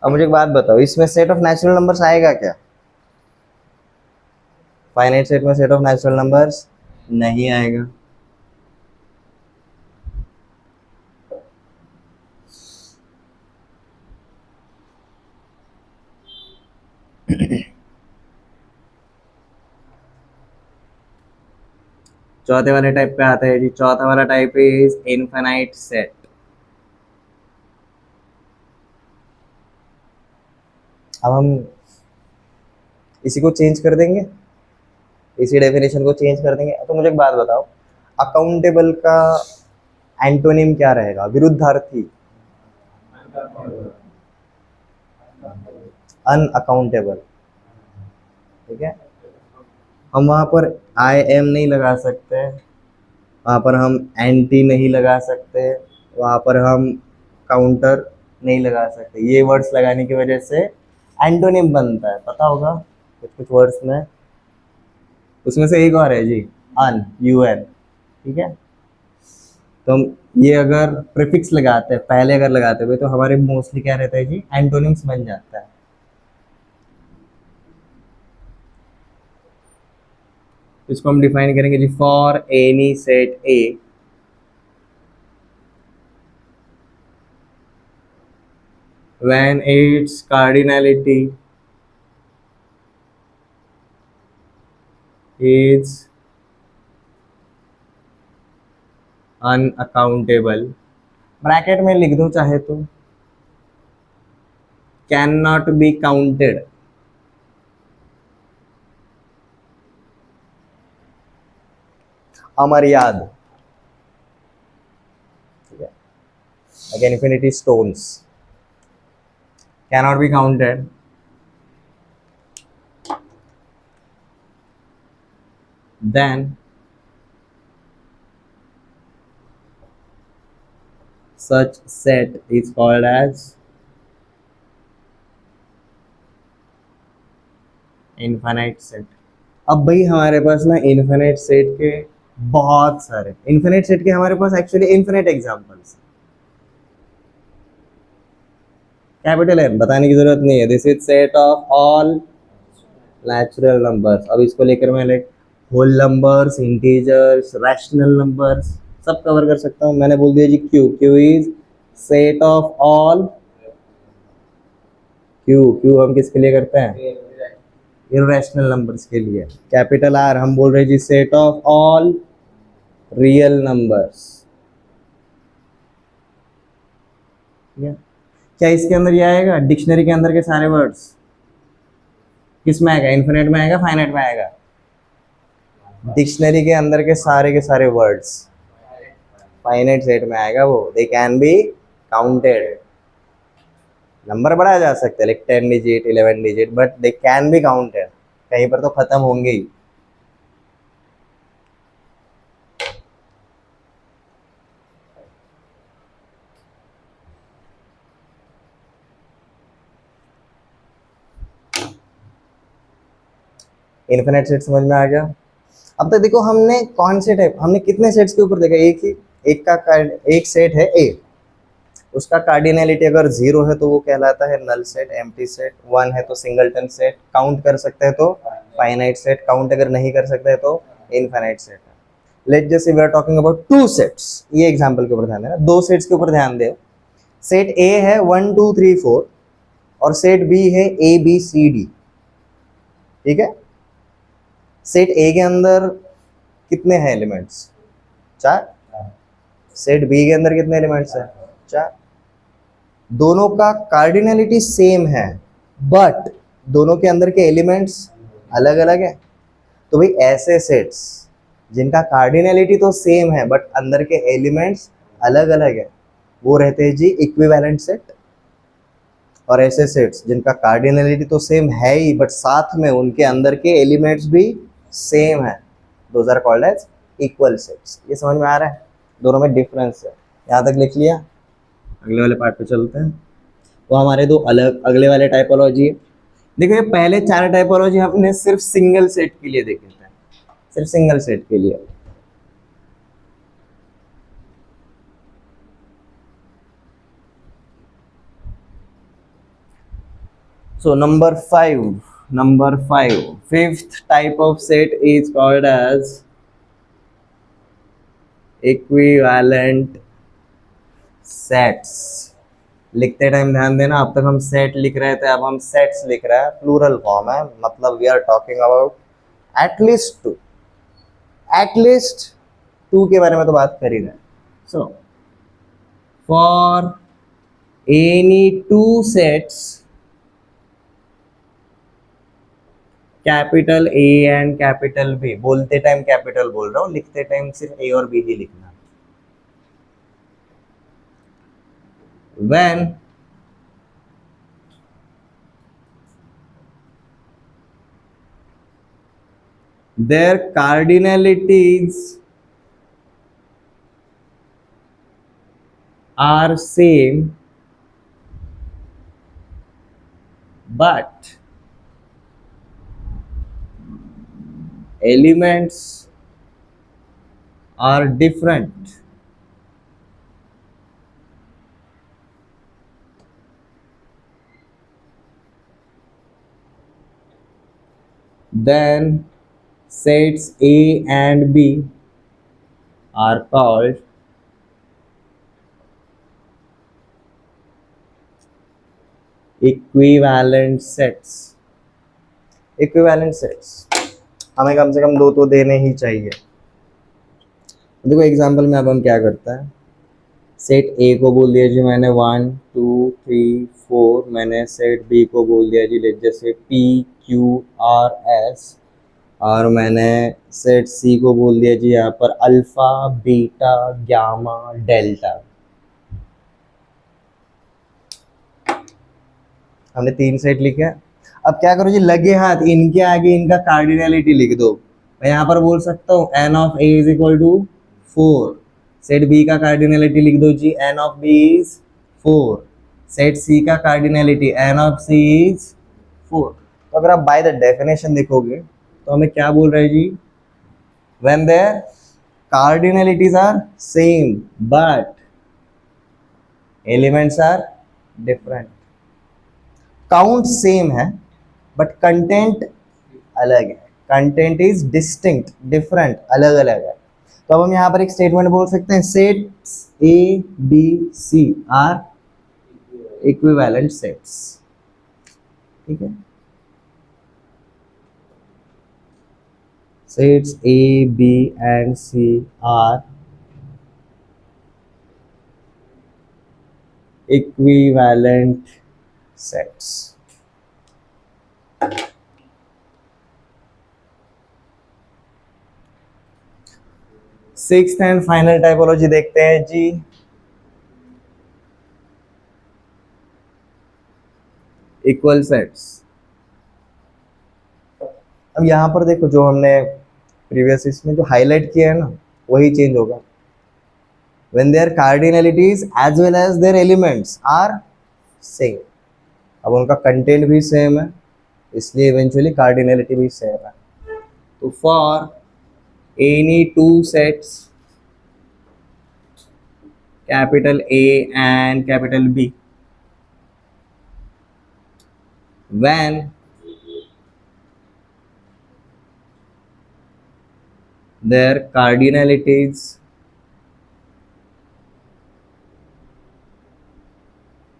अब मुझे एक बात बताओ, इसमें सेट ऑफ नेचुरल नंबर्स आएगा क्या? फाइनाइट सेट में सेट ऑफ नेचुरल नंबर्स नहीं आएगा। चौथे वाले टाइप पे आता है जी। चौथा वाला टाइप इज इनफाइनाइट सेट। अब हम इसी को चेंज कर देंगे, इसी डेफिनेशन को चेंज कर देंगे। तो मुझे एक बात बताओ, अकाउंटेबल का एंटोनिम क्या रहेगा? विरुद्धार्थी, अनअकाउंटेबल। ठीक है, हम वहां पर आई एम नहीं लगा सकते, वहां पर हम एंटी नहीं लगा सकते, वहां पर हम काउंटर नहीं लगा सकते। ये वर्ड्स लगाने की वजह से एंटोनिम बनता है, पता होगा कुछ कुछ वर्ड्स में। उसमें से एक और है जी, अन, यू एन। ठीक है, तो हम ये अगर प्रीफिक्स लगाते हैं, पहले अगर लगाते हुए, तो हमारे मोस्टली क्या रहता है जी? एंटोनिम्स बन जाता है। इसको हम डिफाइन करेंगे जी, for any set A when its cardinality is unaccountable, bracket में लिख दो चाहे तो, कैन नॉट बी काउंटेड, अमर्याद। Again, infinity stones cannot be counted, then such set is called as infinite set। अब भाई हमारे पास ना इन्फिनिट सेट के बहुत सारे, इन्फिनिट सेट के हमारे पास actually infinite examples. Capital N बताने की जरूरत नहीं है, this is set of all natural numbers. अब इसको लेकर मैं like whole numbers, integers, rational numbers सब कवर कर सकता हूँ। मैंने बोल दिया जी Q, Q is set of all, Q Q हम किसके लिए करते हैं, इरेशनल नंबर्स के लिए। कैपिटल आर हम बोल रहे हैं जी set of all real numbers. क्या इसके अंदर ये आएगा, डिक्शनरी के अंदर के सारे वर्ड्स किस में आएगा, इन्फिनिट में आएगा, फाइनाइट में आएगा? डिक्शनरी के अंदर के सारे वर्ड्स फाइनाइट सेट में आएगा वो। They can be counted, number बढ़ाया जा सकता है like 10 digit 11 digit, but they can be counted. कहीं पर तो खत्म होंगे ही। इन्फिनिट सेट समझ में आ गया? अब तक देखो हमने कौन से टाइप, हमने कितने सेट्स के ऊपर देखा, एक ही, एक सेट है ए, उसका कार्डिनलिटी अगर 0 है तो वो कहलाता है नल सेट, एम्प्टी सेट। 1 है तो सिंगलटन सेट, काउंट कर सकते हैं तो फाइनाइट सेट, काउंट अगर नहीं कर सकते हैं तो इनफाइनाइट सेट है। लेट जैसे we are talking about 2 sets, ये एग्जांपल के ऊपर ध्यान देना, 2 सेट्स के ऊपर ध्यान दे। सेट ए है 1 2 3 4 और सेट बी है ए बी सी डी, ठीक है? सेट ए के अंदर कितने हैं एलिमेंट्स, 4। सेट बी के अंदर कितने एलिमेंट्स हैं, 4। दोनों का कार्डिनलिटी सेम है बट दोनों के अंदर के एलिमेंट्स अलग अलग है। तो भाई ऐसे सेट्स जिनका कार्डिनलिटी तो सेम है बट अंदर के एलिमेंट्स अलग अलग है, वो रहते हैं जी इक्विवेलेंट सेट। और ऐसे सेट्स जिनका कार्डिनलिटी तो सेम है ही बट साथ में उनके अंदर के एलिमेंट्स भी सेम है, those are called as equal sets. ये समझ में आ रहा है, दोनों में डिफरेंस है। यहाँ तक लिख लिया, अगले वाले पार्ट पे चलते हैं। वो हमारे दो अलग अगले वाले टाइपोलॉजी है। देखो ये पहले 4 टाइपोलॉजी हमने सिर्फ सिंगल सेट के लिए देखे थे, सिर्फ सिंगल सेट के लिए। So number 5, fifth type of set is called as equivalent sets। लिखते टाइम ध्यान देना, अब तक हम सेट लिख रहे थे, अब हम सेट्स लिख रहे हैं, प्लूरल फॉर्म है, मतलब we are talking about at least two के बारे में तो बात कर ही रहे हैं। So for any 2 sets capital A and capital B, बोलते टाइम कैपिटल बोल रहा हूँ, लिखते टाइम सिर्फ ए और बी ही लिखना। when their cardinalities are same but elements are different, then sets A and B are called equivalent sets. Equivalent sets हमें कम से कम 2 तो देने ही चाहिए। देखो एग्जांपल में अब हम क्या करते हैं, सेट ए को बोल दिया जी मैंने 1 2 3 4, मैंने सेट बी को बोल दिया जी लेट जैसे पी क्यू आर एस, और मैंने सेट सी को बोल दिया जी यहाँ पर अल्फा बीटा गामा डेल्टा। हमने 3 सेट लिखे। अब क्या करो जी, लगे हाथ इनके आगे इनका कार्डिनलिटी लिख दो। मैं यहाँ पर बोल सकता हूँ n of A is equal to 4, set B का कार्डिनलिटी लिख दो जी n of B is 4, set C का cardinality n of C is 4। तो अगर आप बाय द डेफिनेशन देखोगे तो हमें क्या बोल रहे हैं जी, when their cardinalities are same but elements are different. Count same है बट कंटेंट अलग है, कंटेंट इज डिस्टिंक्ट, डिफरेंट, अलग अलग है। तो अब हम यहाँ पर एक स्टेटमेंट बोल सकते हैं, sets A B C are equivalent sets. ठीक है, sets A, B and C are equivalent sets. Sixth and final typology देखते हैं जी, इक्वल सेट्स। अब यहां पर देखो, जो हमने प्रीवियस इसमें जो हाईलाइट किया है ना, वही चेंज होगा। when their cardinalities as well as their elements are same। अब उनका कंटेंट भी सेम है, इसलिए इवेंचुअली कार्डिनलिटी भी सेम है। तो for any two sets capital A and capital B, when their cardinalities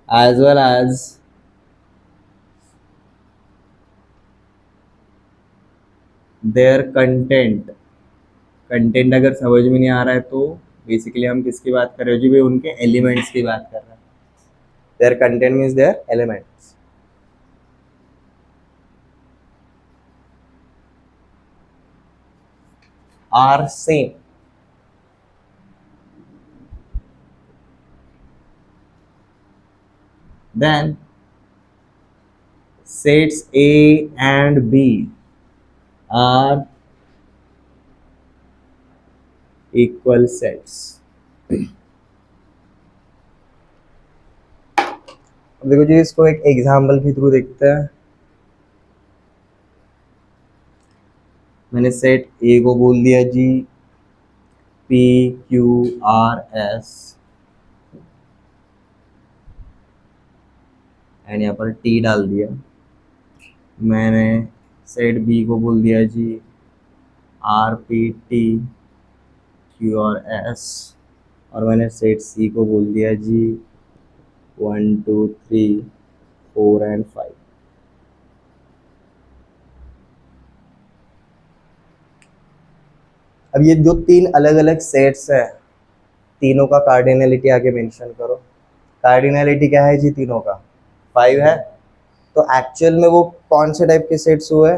as well as their content, content अगर समझ में नहीं आ रहा है तो बेसिकली हम किसकी बात कर रहे हो जी भाई, उनके एलिमेंट्स की बात कर रहे हैं। Their content means their elements. Are same, then sets A and B are equal sets। अब देखो जी, इसको एक एग्जाम्पल के थ्रू देखते हैं। मैंने सेट ए को बोल दिया G P Q R S, and यहाँ पर टी डाल दिया। मैंने सेट बी को बोल दिया जी R P T Q R S, और मैंने सेट सी को बोल दिया जी 1 2 3 4 एंड 5। अब ये जो तीन अलग अलग सेट्स है, तीनों का कार्डिनलिटी आगे मेंशन करो। कार्डिनलिटी क्या है जी तीनों का? 5 है। तो एक्चुअल में वो कौन से टाइप के सेट्स हुए?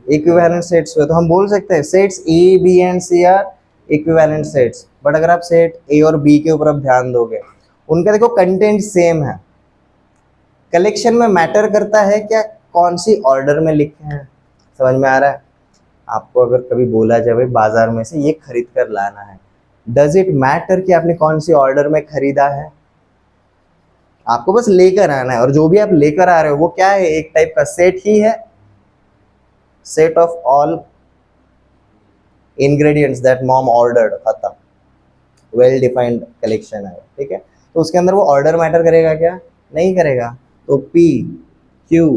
इक्विवेलेंट सेट्स हुए। तो हम बोल सकते हैं sets A B and C are equivalent sets. But अगर आप सेट ए और बी के ऊपर अब ध्यान दोगे, उनका देखो कंटेंट सेम है। कलेक्शन में मैटर करता है क्या कौन सी ऑर्डर में लिखे हैं। समझ में आ रहा है? आपको अगर कभी बोला जाए बाजार में से ये खरीद कर लाना है, डज इट मैटर कि आपने कौन सी ऑर्डर में खरीदा है? आपको बस लेकर आना है, और जो भी आप लेकर आ रहे हो वो क्या है? एक टाइप का सेट ही है, set of all ingredients that mom ordered, खत्म। वेल डिफाइंड कलेक्शन है, ठीक है। तो उसके अंदर वो ऑर्डर मैटर करेगा क्या? नहीं करेगा। तो P Q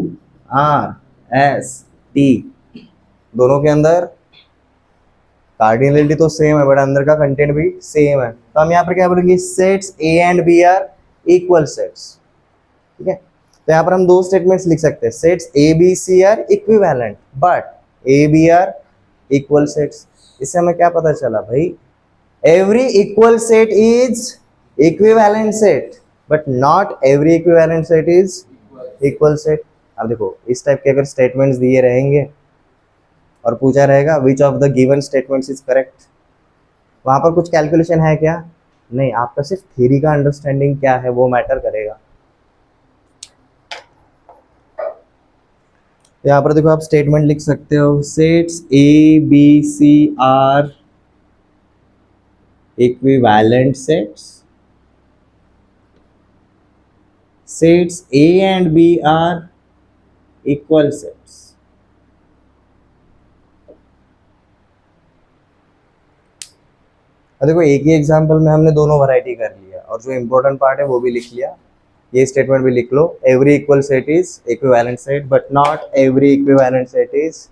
R S T दोनों के अंदर कार्डिनलिटी तो सेम है, बट अंदर का कंटेंट भी सेम है। तो हम यहाँ पर क्या बोलेंगे? Sets A and B are equal sets. ठीक है, तो यहाँ पर हम दो स्टेटमेंट्स लिख सकते हैं, sets A B C are equivalent but A B are equal sets. इससे हमें क्या पता चला भाई? Every equal set is equivalent set, but not every equivalent set is equal set. अब देखो, इस टाइप के अगर स्टेटमेंट्स दिए रहेंगे और पूछा रहेगा which of the given statements is correct, वहां पर कुछ कैलकुलेशन है क्या? नहीं, आपका सिर्फ थ्योरी का अंडरस्टैंडिंग क्या है वो मैटर करेगा। यहाँ पर देखो, आप स्टेटमेंट लिख सकते हो, sets A B C are equivalent sets, sets A and B are equal sets. देखो, एक ही एग्जांपल में हमने दोनों वैरायटी कर लिया, और जो इम्पोर्टेंट पार्ट है वो भी लिख लिया। ये स्टेटमेंट भी लिख लो, every equal set is equivalent set but not every equivalent set is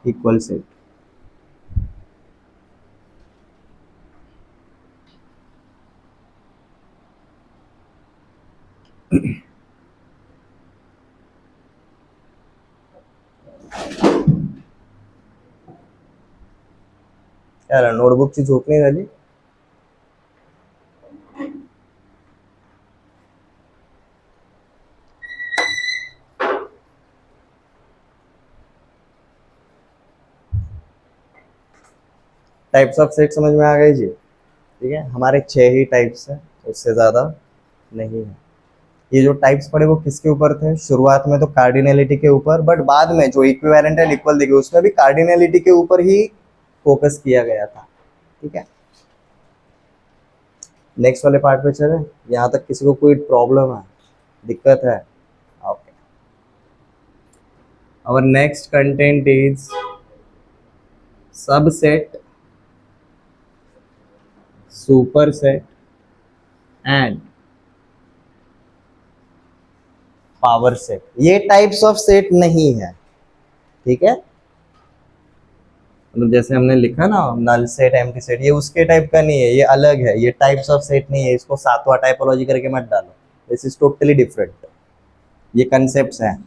equal set. यार नोटबुक ची झोप नाही झाली? टाइप्स ऑफ सेट समझ में आ गई जी? ठीक है, हमारे 6 ही टाइप्स हैं, उससे ज़्यादा नहीं है। ये जो टाइप्स पढ़े वो किसके ऊपर थे? शुरुआत में तो कार्डिनलिटी के ऊपर, बट बाद में जो इक्विवेलेंट एंड इक्वल देखे उसमें भी कार्डिनलिटी के ऊपर ही फोकस किया गया था। ठीक है, नेक्स्ट वाले पार्ट पे चले। यहाँ तक किसी को कोई प्रॉब्लम है, दिक्कत है? Okay, our next content is subset, superset and power set. ये टाइप्स ऑफ सेट नहीं है, ठीक है? मतलब जैसे हमने लिखा ना नल सेट, एम्प्टी सेट, ये उसके टाइप का नहीं है, ये अलग है। ये टाइप्स ऑफ सेट नहीं है, इसको सातवां टाइपोलॉजी करके मत डालो, दिस इज टोटली डिफरेंट। ये कंसेप्ट्स हैं।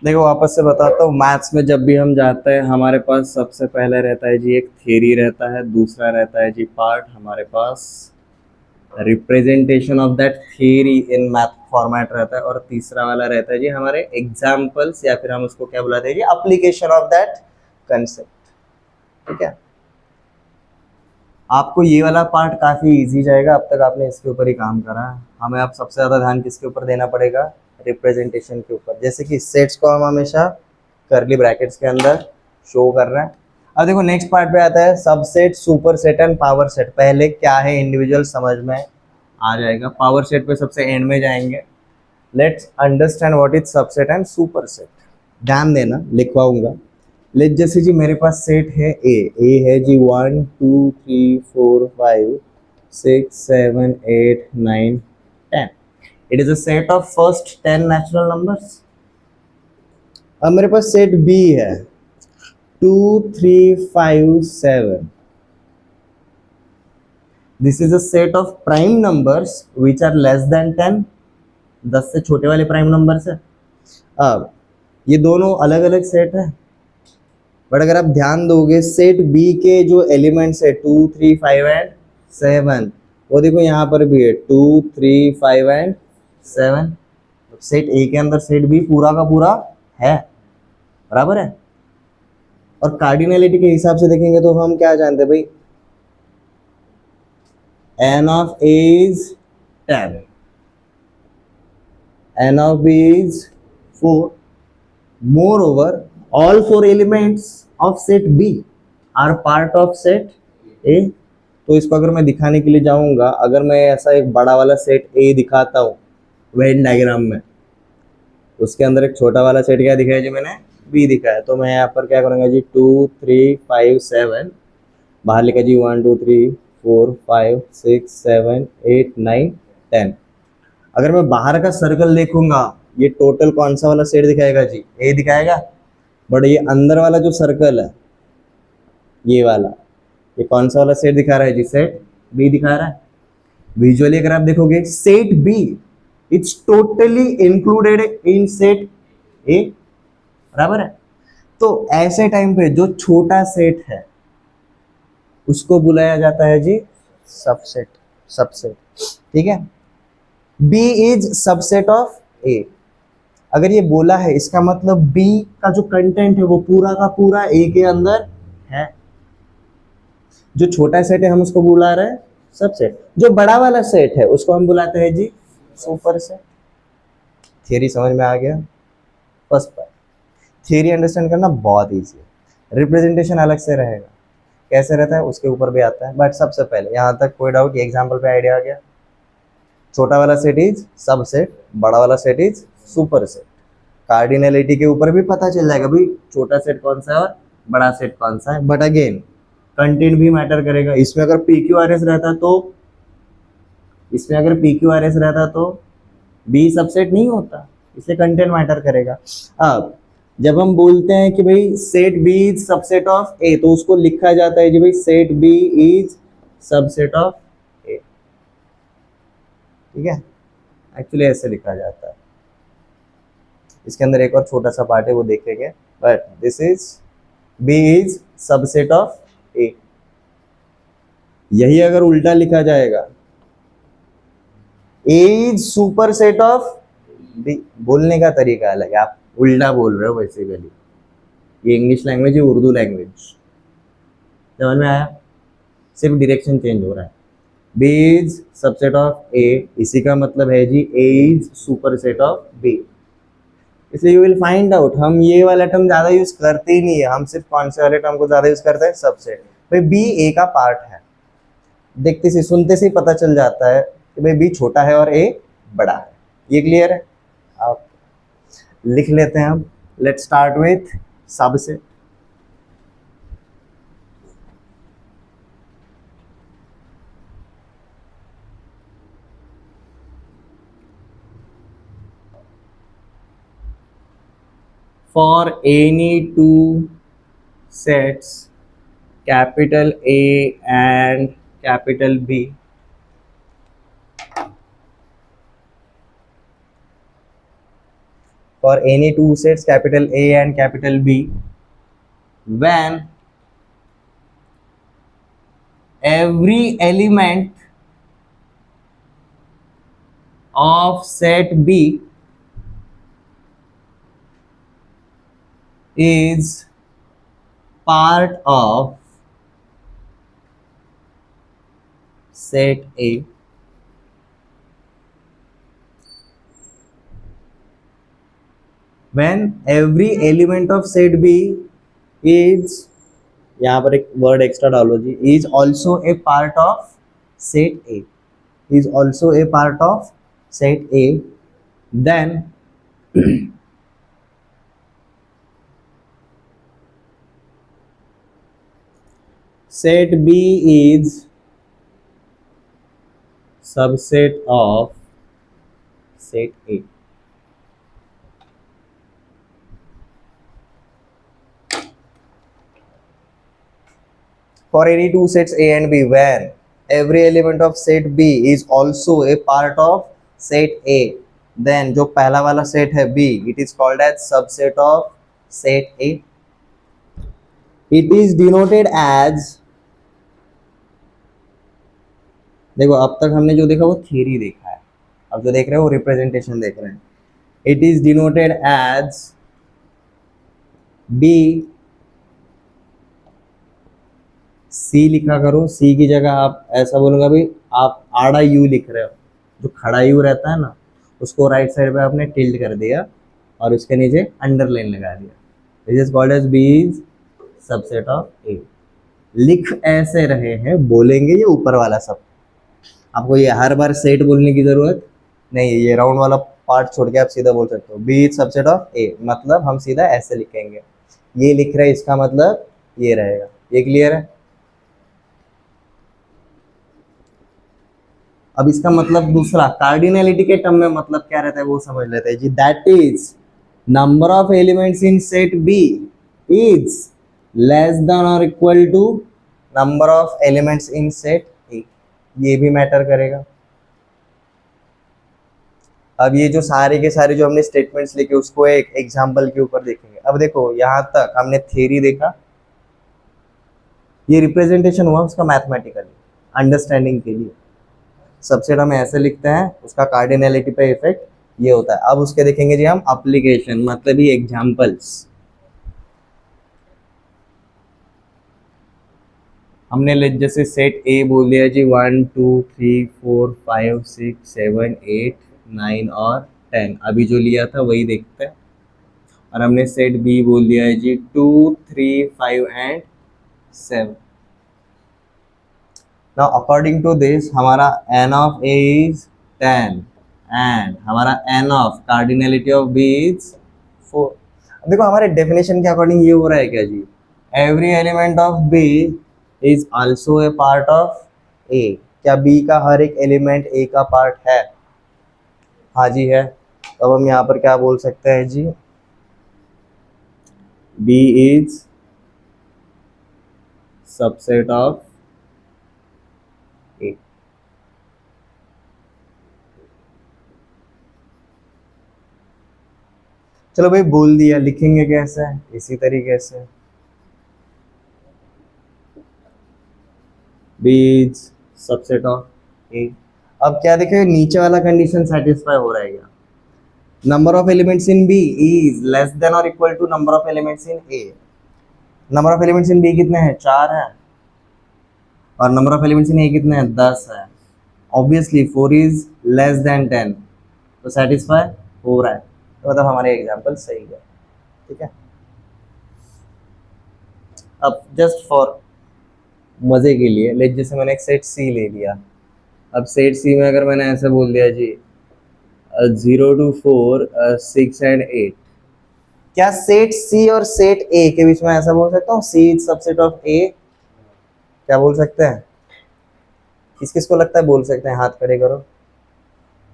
देखो वापस से बताता हूँ, मैथ्स में जब भी हम जाते हैं हमारे पास सबसे पहले रहता है जी एक थ्योरी रहता है, दूसरा रहता है जी पार्ट, हमारे पास representation of that theory in math format रहता है, और तीसरा वाला रहता है जी हमारे एग्जाम्पल्स, या फिर हम उसको क्या बुलाते हैं जी, एप्लीकेशन ऑफ दैट कंसेप्ट। ठीक है, आपको ये वाला पार्ट काफ़ी इजी जाएगा, अब तक आपने इसके ऊपर ही काम करा है। हमें अब सबसे ज़्यादा ध्यान किसके ऊपर देना पड़ेगा? रिप्रेजेंटेशन के ऊपर। जैसे कि सेट्स को हम हमेशा करली ब्रैकेट्स के अंदर शो कर रहे हैं। अब देखो नेक्स्ट पार्ट पे आता है subset, super set and power set. पहले क्या है इंडिविजुअल समझ में आ जाएगा, पावर सेट पे सबसे एंड में जाएंगे। Let's understand what is subset and super set. ध्यान देना, लिखवाऊंगा। लेट जैसे जी मेरे पास सेट है ए है जी 1 2 3 4 5 6 7 8 9 10। It is a set of first 10 natural numbers. अब मेरे पास सेट बी है 2 3 5 7। This is a set of prime numbers which are less than 10। 10 से छोटे वाले प्राइम नंबर्स है। अब ये दोनों अलग अलग सेट है, बट अगर आप ध्यान दोगे सेट बी के जो एलिमेंट्स है 2 3 5 एंड 7, वो देखो यहाँ पर भी है 2 3 5 एंड 7। सेट ए के अंदर सेट बी पूरा का पूरा है, बराबर है। और कार्डिनलिटी के हिसाब से देखेंगे तो हम क्या जानते हैं भाई, n of a is 10, n of b is 4. Moreover, all 4 elements of set B are part of set A. तो इसको अगर मैं दिखाने के लिए जाऊंगा, अगर मैं ऐसा एक बड़ा वाला सेट A दिखाता हूँ वेन डायग्राम में, उसके अंदर एक छोटा वाला सेट क्या दिखाया जी मैंने, B दिखाया, तो मैं यहाँ पर क्या करूँगा जी 2 3 5 7, बाहर लिखा जी 1 2 3 4 5 6 7 8 9 10। अगर मैं बाहर का सर्कल देखूंगा, ये टोटल कौन सा वाला सेट दिखाएगा जी, ए दिखाएगा। बट ये अंदर वाला जो सर्कल है, ये वाला, ये कौन सा वाला सेट दिखा रहा है जी, सेट बी दिखा रहा है। विजुअली अगर आप देखोगे set B it's totally included in set A, बराबर है। तो ऐसे टाइम पे जो छोटा सेट है उसको बुलाया जाता है जी सबसेट। सबसेट, ठीक है। B is subset of A। अगर ये बोला है इसका मतलब B का जो कंटेंट है वो पूरा का पूरा A के अंदर है। जो छोटा सेट है हम उसको बुला रहे हैं सबसेट, जो बड़ा वाला सेट है उसको हम बुलाते हैं जी सुपर सेट। थियरी समझ में आ गया? फर्स्ट पार्ट थियरी अंडरस्टैंड करना बहुत ईजी है, रिप्रेजेंटेशन अलग से रहेगा। कैसे रहता है उसके ऊपर भी आता है, बट सबसे पहले यहाँ तक कोई डाउट? एग्जाम्पल पे आइडिया आ गया? छोटा वाला सेट इज सबसेट, बड़ा वाला set is super set. Cardinality के ऊपर भी पता चल जाएगा भाई छोटा सेट कौन सा है और बड़ा सेट कौन सा है। बट अगेन कंटेंट भी मैटर करेगा। इसमें अगर पी क्यू आर एस रहता तो, इसमें अगर पी क्यू आर एस रहता तो बी सबसेट नहीं होता, इसलिए कंटेंट मैटर करेगा। अब जब हम बोलते हैं कि भाई set B is subset of A, तो उसको लिखा जाता है कि भाई set B is subset of A, ठीक है, एक्चुअली ऐसे लिखा जाता है। इसके अंदर एक और छोटा सा पार्ट है वो देखेंगे, but this is B is subset of A. यही अगर उल्टा लिखा जाएगा A is super set of B, बोलने का तरीका अलग है, आप उल्टा बोल रहे हो बेसिकली। ये इंग्लिश लैंग्वेज है, उर्दू लैंग्वेज, समझ में आया? सिर्फ डायरेक्शन चेंज हो रहा है। B is subset of A, इसी का मतलब है जी A is super set of B. इसलिए यू विल फाइंड आउट हम ये वाला टर्म ज्यादा यूज करते ही नहीं है, हम सिर्फ कौन से वाले टर्म को ज्यादा यूज करते हैं? सबसेट। भाई बी ए का पार्ट है, देखते से सुनते से ही पता चल जाता है कि भाई बी छोटा है और ए बड़ा है। ये क्लियर है? आप लिख लेते हैं। अब let's start with subset. For any two sets capital A and capital B, for any two sets capital A and capital B, when every element of set B is part of set A, when every element of set B is, यहाँ पर एक word extra डालो जी, is also a part of set A, is also a part of set A, then set B is subset of set A. For any two sets A and B, when every element of set B is also a part of set A, then जो पहला वाला set है B, it is called as subset of set A. It is denoted as, देखो अब तक हमने जो देखा वो थ्योरी देखा है, अब जो देख रहे हैं वो रिप्रेजेंटेशन देख रहे हैं। It is denoted as B, C लिखा करो, सी की जगह आप ऐसा बोलूंगा भाई आप आड़ा यू लिख रहे हो, जो खड़ा यू रहता है ना उसको राइट साइड पे आपने टिल्ट कर दिया और उसके नीचे अंडरलाइन लगा दिया। This is called as B is subset of A. लिख ऐसे रहे हैं, बोलेंगे ये ऊपर वाला सब, आपको ये हर बार सेट बोलने की जरूरत नहीं है, ये राउंड वाला पार्ट छोड़ के आप सीधा बोल सकते हो B is subset of A, मतलब हम सीधा ऐसे लिखेंगे, ये लिख रहे हैं इसका मतलब ये रहेगा। ये क्लियर है? अब इसका मतलब दूसरा कार्डिनलिटी के टर्म में मतलब क्या रहता है वो समझ लेते हैं जी। That is number of elements in set B is less than और equal to number of elements in set A, ये भी मैटर करेगा। अब ये जो सारे के सारे जो हमने स्टेटमेंट्स लिखे उसको एक एग्जांपल के ऊपर देखेंगे। अब देखो यहाँ तक हमने थ्योरी देखा, ये रिप्रेजेंटेशन हुआ उसका मैथमेटिकली अंडरस्टैंडिंग के लिए। सबसेट हम ऐसे लिखते हैं, उसका कार्डिनलिटी पे इफेक्ट ये होता है। अब उसके देखेंगे जी हम एप्लीकेशन, मतलब ये एग्जांपल्स। हमने जैसे सेट ए बोल दिया जी 1 2 3 4 5 6 7 8 9 और 10, अभी जो लिया था वही देखते हैं। और हमने सेट बी बोल दिया है जी 2 3 5 and 7। Now according to this हमारा n of a is 10 and हमारा n of cardinality of b is 4। देखो हमारे डेफिनेशन के अकॉर्डिंग ये हो रहा है क्या जी, every element of b is also a part of a। क्या b का हर एक एलिमेंट a का पार्ट है? हाँ जी है। तो अब हम यहाँ पर क्या बोल सकते हैं जी, b is subset of a। चलो भाई बोल दिया, लिखेंगे कैसे? इसी तरीके से b is subset of a। अब क्या देखें, नीचे वाला कंडीशन सेटिस्फाई हो रहा है क्या? Number of elements in b is less than और equal to number of elements in a। Number of elements in b कितने हैं? 4 है। और number of elements in a कितने हैं? 10 है। ऑब्वियसली 4 इज लेस देन 10, तो सेटिस्फाई हो रहा है, तो मतलब हमारे एग्जाम्पल सही है। ठीक है। अब जस्ट फॉर मजे के लिए लेट, जैसे मैंने एक सेट सी ले लिया। अब सेट सी में अगर मैंने ऐसे बोल दिया जी 0 to 4 6 एंड 8, क्या सेट सी और सेट ए के बीच में ऐसा बोल सकता हूँ सी इज सबसेट ऑफ ए? क्या बोल सकते हैं? किस किस को लगता है बोल सकते हैं? हाथ खड़े करो।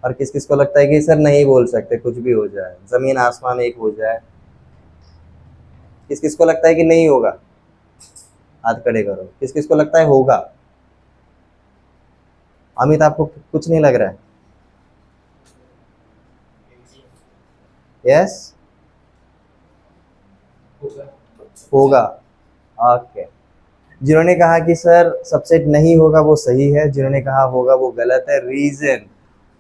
और किस किस को लगता है कि सर नहीं बोल सकते, कुछ भी हो जाए, जमीन आसमान एक हो जाए? किस किस को लगता है कि नहीं होगा? हाथ खड़े करो। किस किस को लगता है होगा? अमित आपको कुछ नहीं लग रहा है? यस होगा। ओके। जिन्होंने कहा कि सर सबसेट नहीं होगा वो सही है, जिन्होंने कहा होगा वो गलत है। रीजन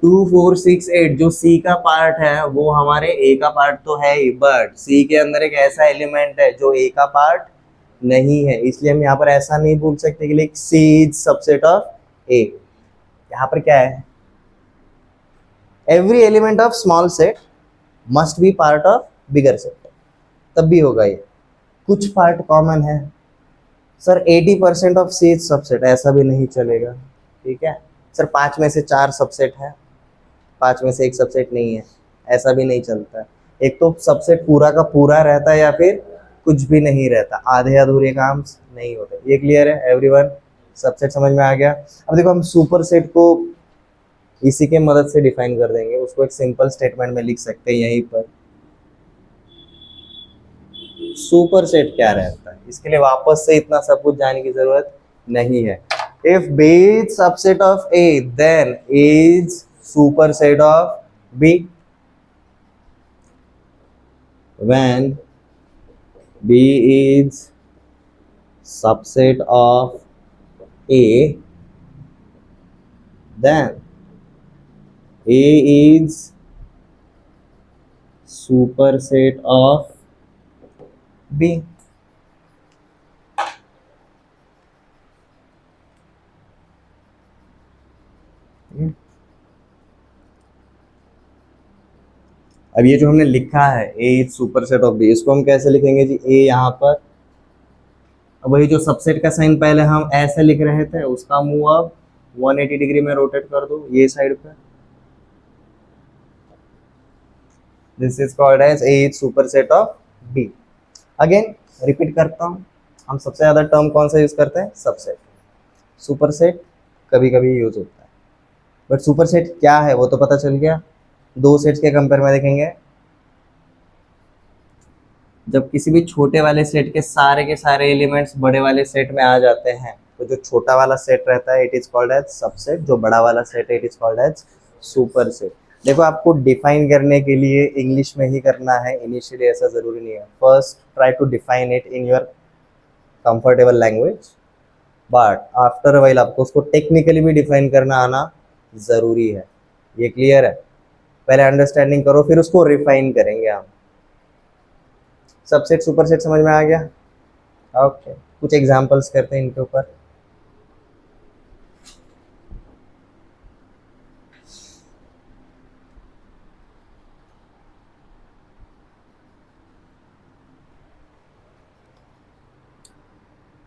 2 4 6 8 जो सी का पार्ट है वो हमारे ए का पार्ट तो है ही, बट सी के अंदर एक ऐसा एलिमेंट है जो ए का पार्ट नहीं है, इसलिए हम यहाँ पर ऐसा नहीं बोल सकते कि like C is subset of A. यहाँ पर क्या है, every element of small set must be part of bigger set, तब भी होगा ये। कुछ पार्ट कॉमन है सर, 80% ऑफ सी सबसेट, ऐसा भी नहीं चलेगा। ठीक है सर, 5 में से 4 सबसेट है, 5 में से एक सबसेट नहीं है, ऐसा भी नहीं चलता। एक तो सबसेट पूरा का पूरा रहता है या फिर कुछ भी नहीं रहता, आधे अधूरे काम नहीं होते। ये क्लियर है एवरीवन? सबसेट समझ में आ गया। अब देखो हम सुपर सेट को इसी के मदद से डिफाइन कर देंगे, उसको एक सिंपल स्टेटमेंट में लिख सकते हैं यहीं पर। सुपर सेट क्या रहता है, इसके लिए वापस से इतना सब कुछ जानने की जरूरत नहीं है। If B is subset of A, then A is superset of B. When B is subset of A, then A is superset of B. अब ये जो हमने लिखा है A is superset of B, इसको हम कैसे लिखेंगे जी? A यहाँ पर, अब वही जो सबसेट का साइन पहले हम ऐसे लिख रहे थे उसका मुंह अब 180 डिग्री में रोटेट कर दो ये साइड पे। This is called as A is superset of B। Again repeat करता हूँ, हम सबसे ज्यादा टर्म कौन सा यूज करते हैं? सबसेट। सुपरसेट कभी कभी यूज होता है, बट सुपरसेट क्या है वो तो पता चल गया। दो सेट्स के कंपेयर में देखेंगे, जब किसी भी छोटे वाले सेट के सारे एलिमेंट्स बड़े वाले सेट में आ जाते हैं, तो जो छोटा वाला सेट रहता है it is called as subset, जो बड़ा वाला सेट है it is called as super set. देखो आपको डिफाइन करने के लिए इंग्लिश में ही करना है इनिशियली, ऐसा जरूरी नहीं है। First try to define it in your comfortable language, but after while आपको उसको टेक्निकली भी डिफाइन करना आना जरूरी है। ये क्लियर है? पहले अंडरस्टैंडिंग करो फिर उसको रिफाइन करेंगे हम। सबसेट सुपरसेट समझ में आ गया? ओके कुछ एग्जांपल्स करते हैं इनके ऊपर।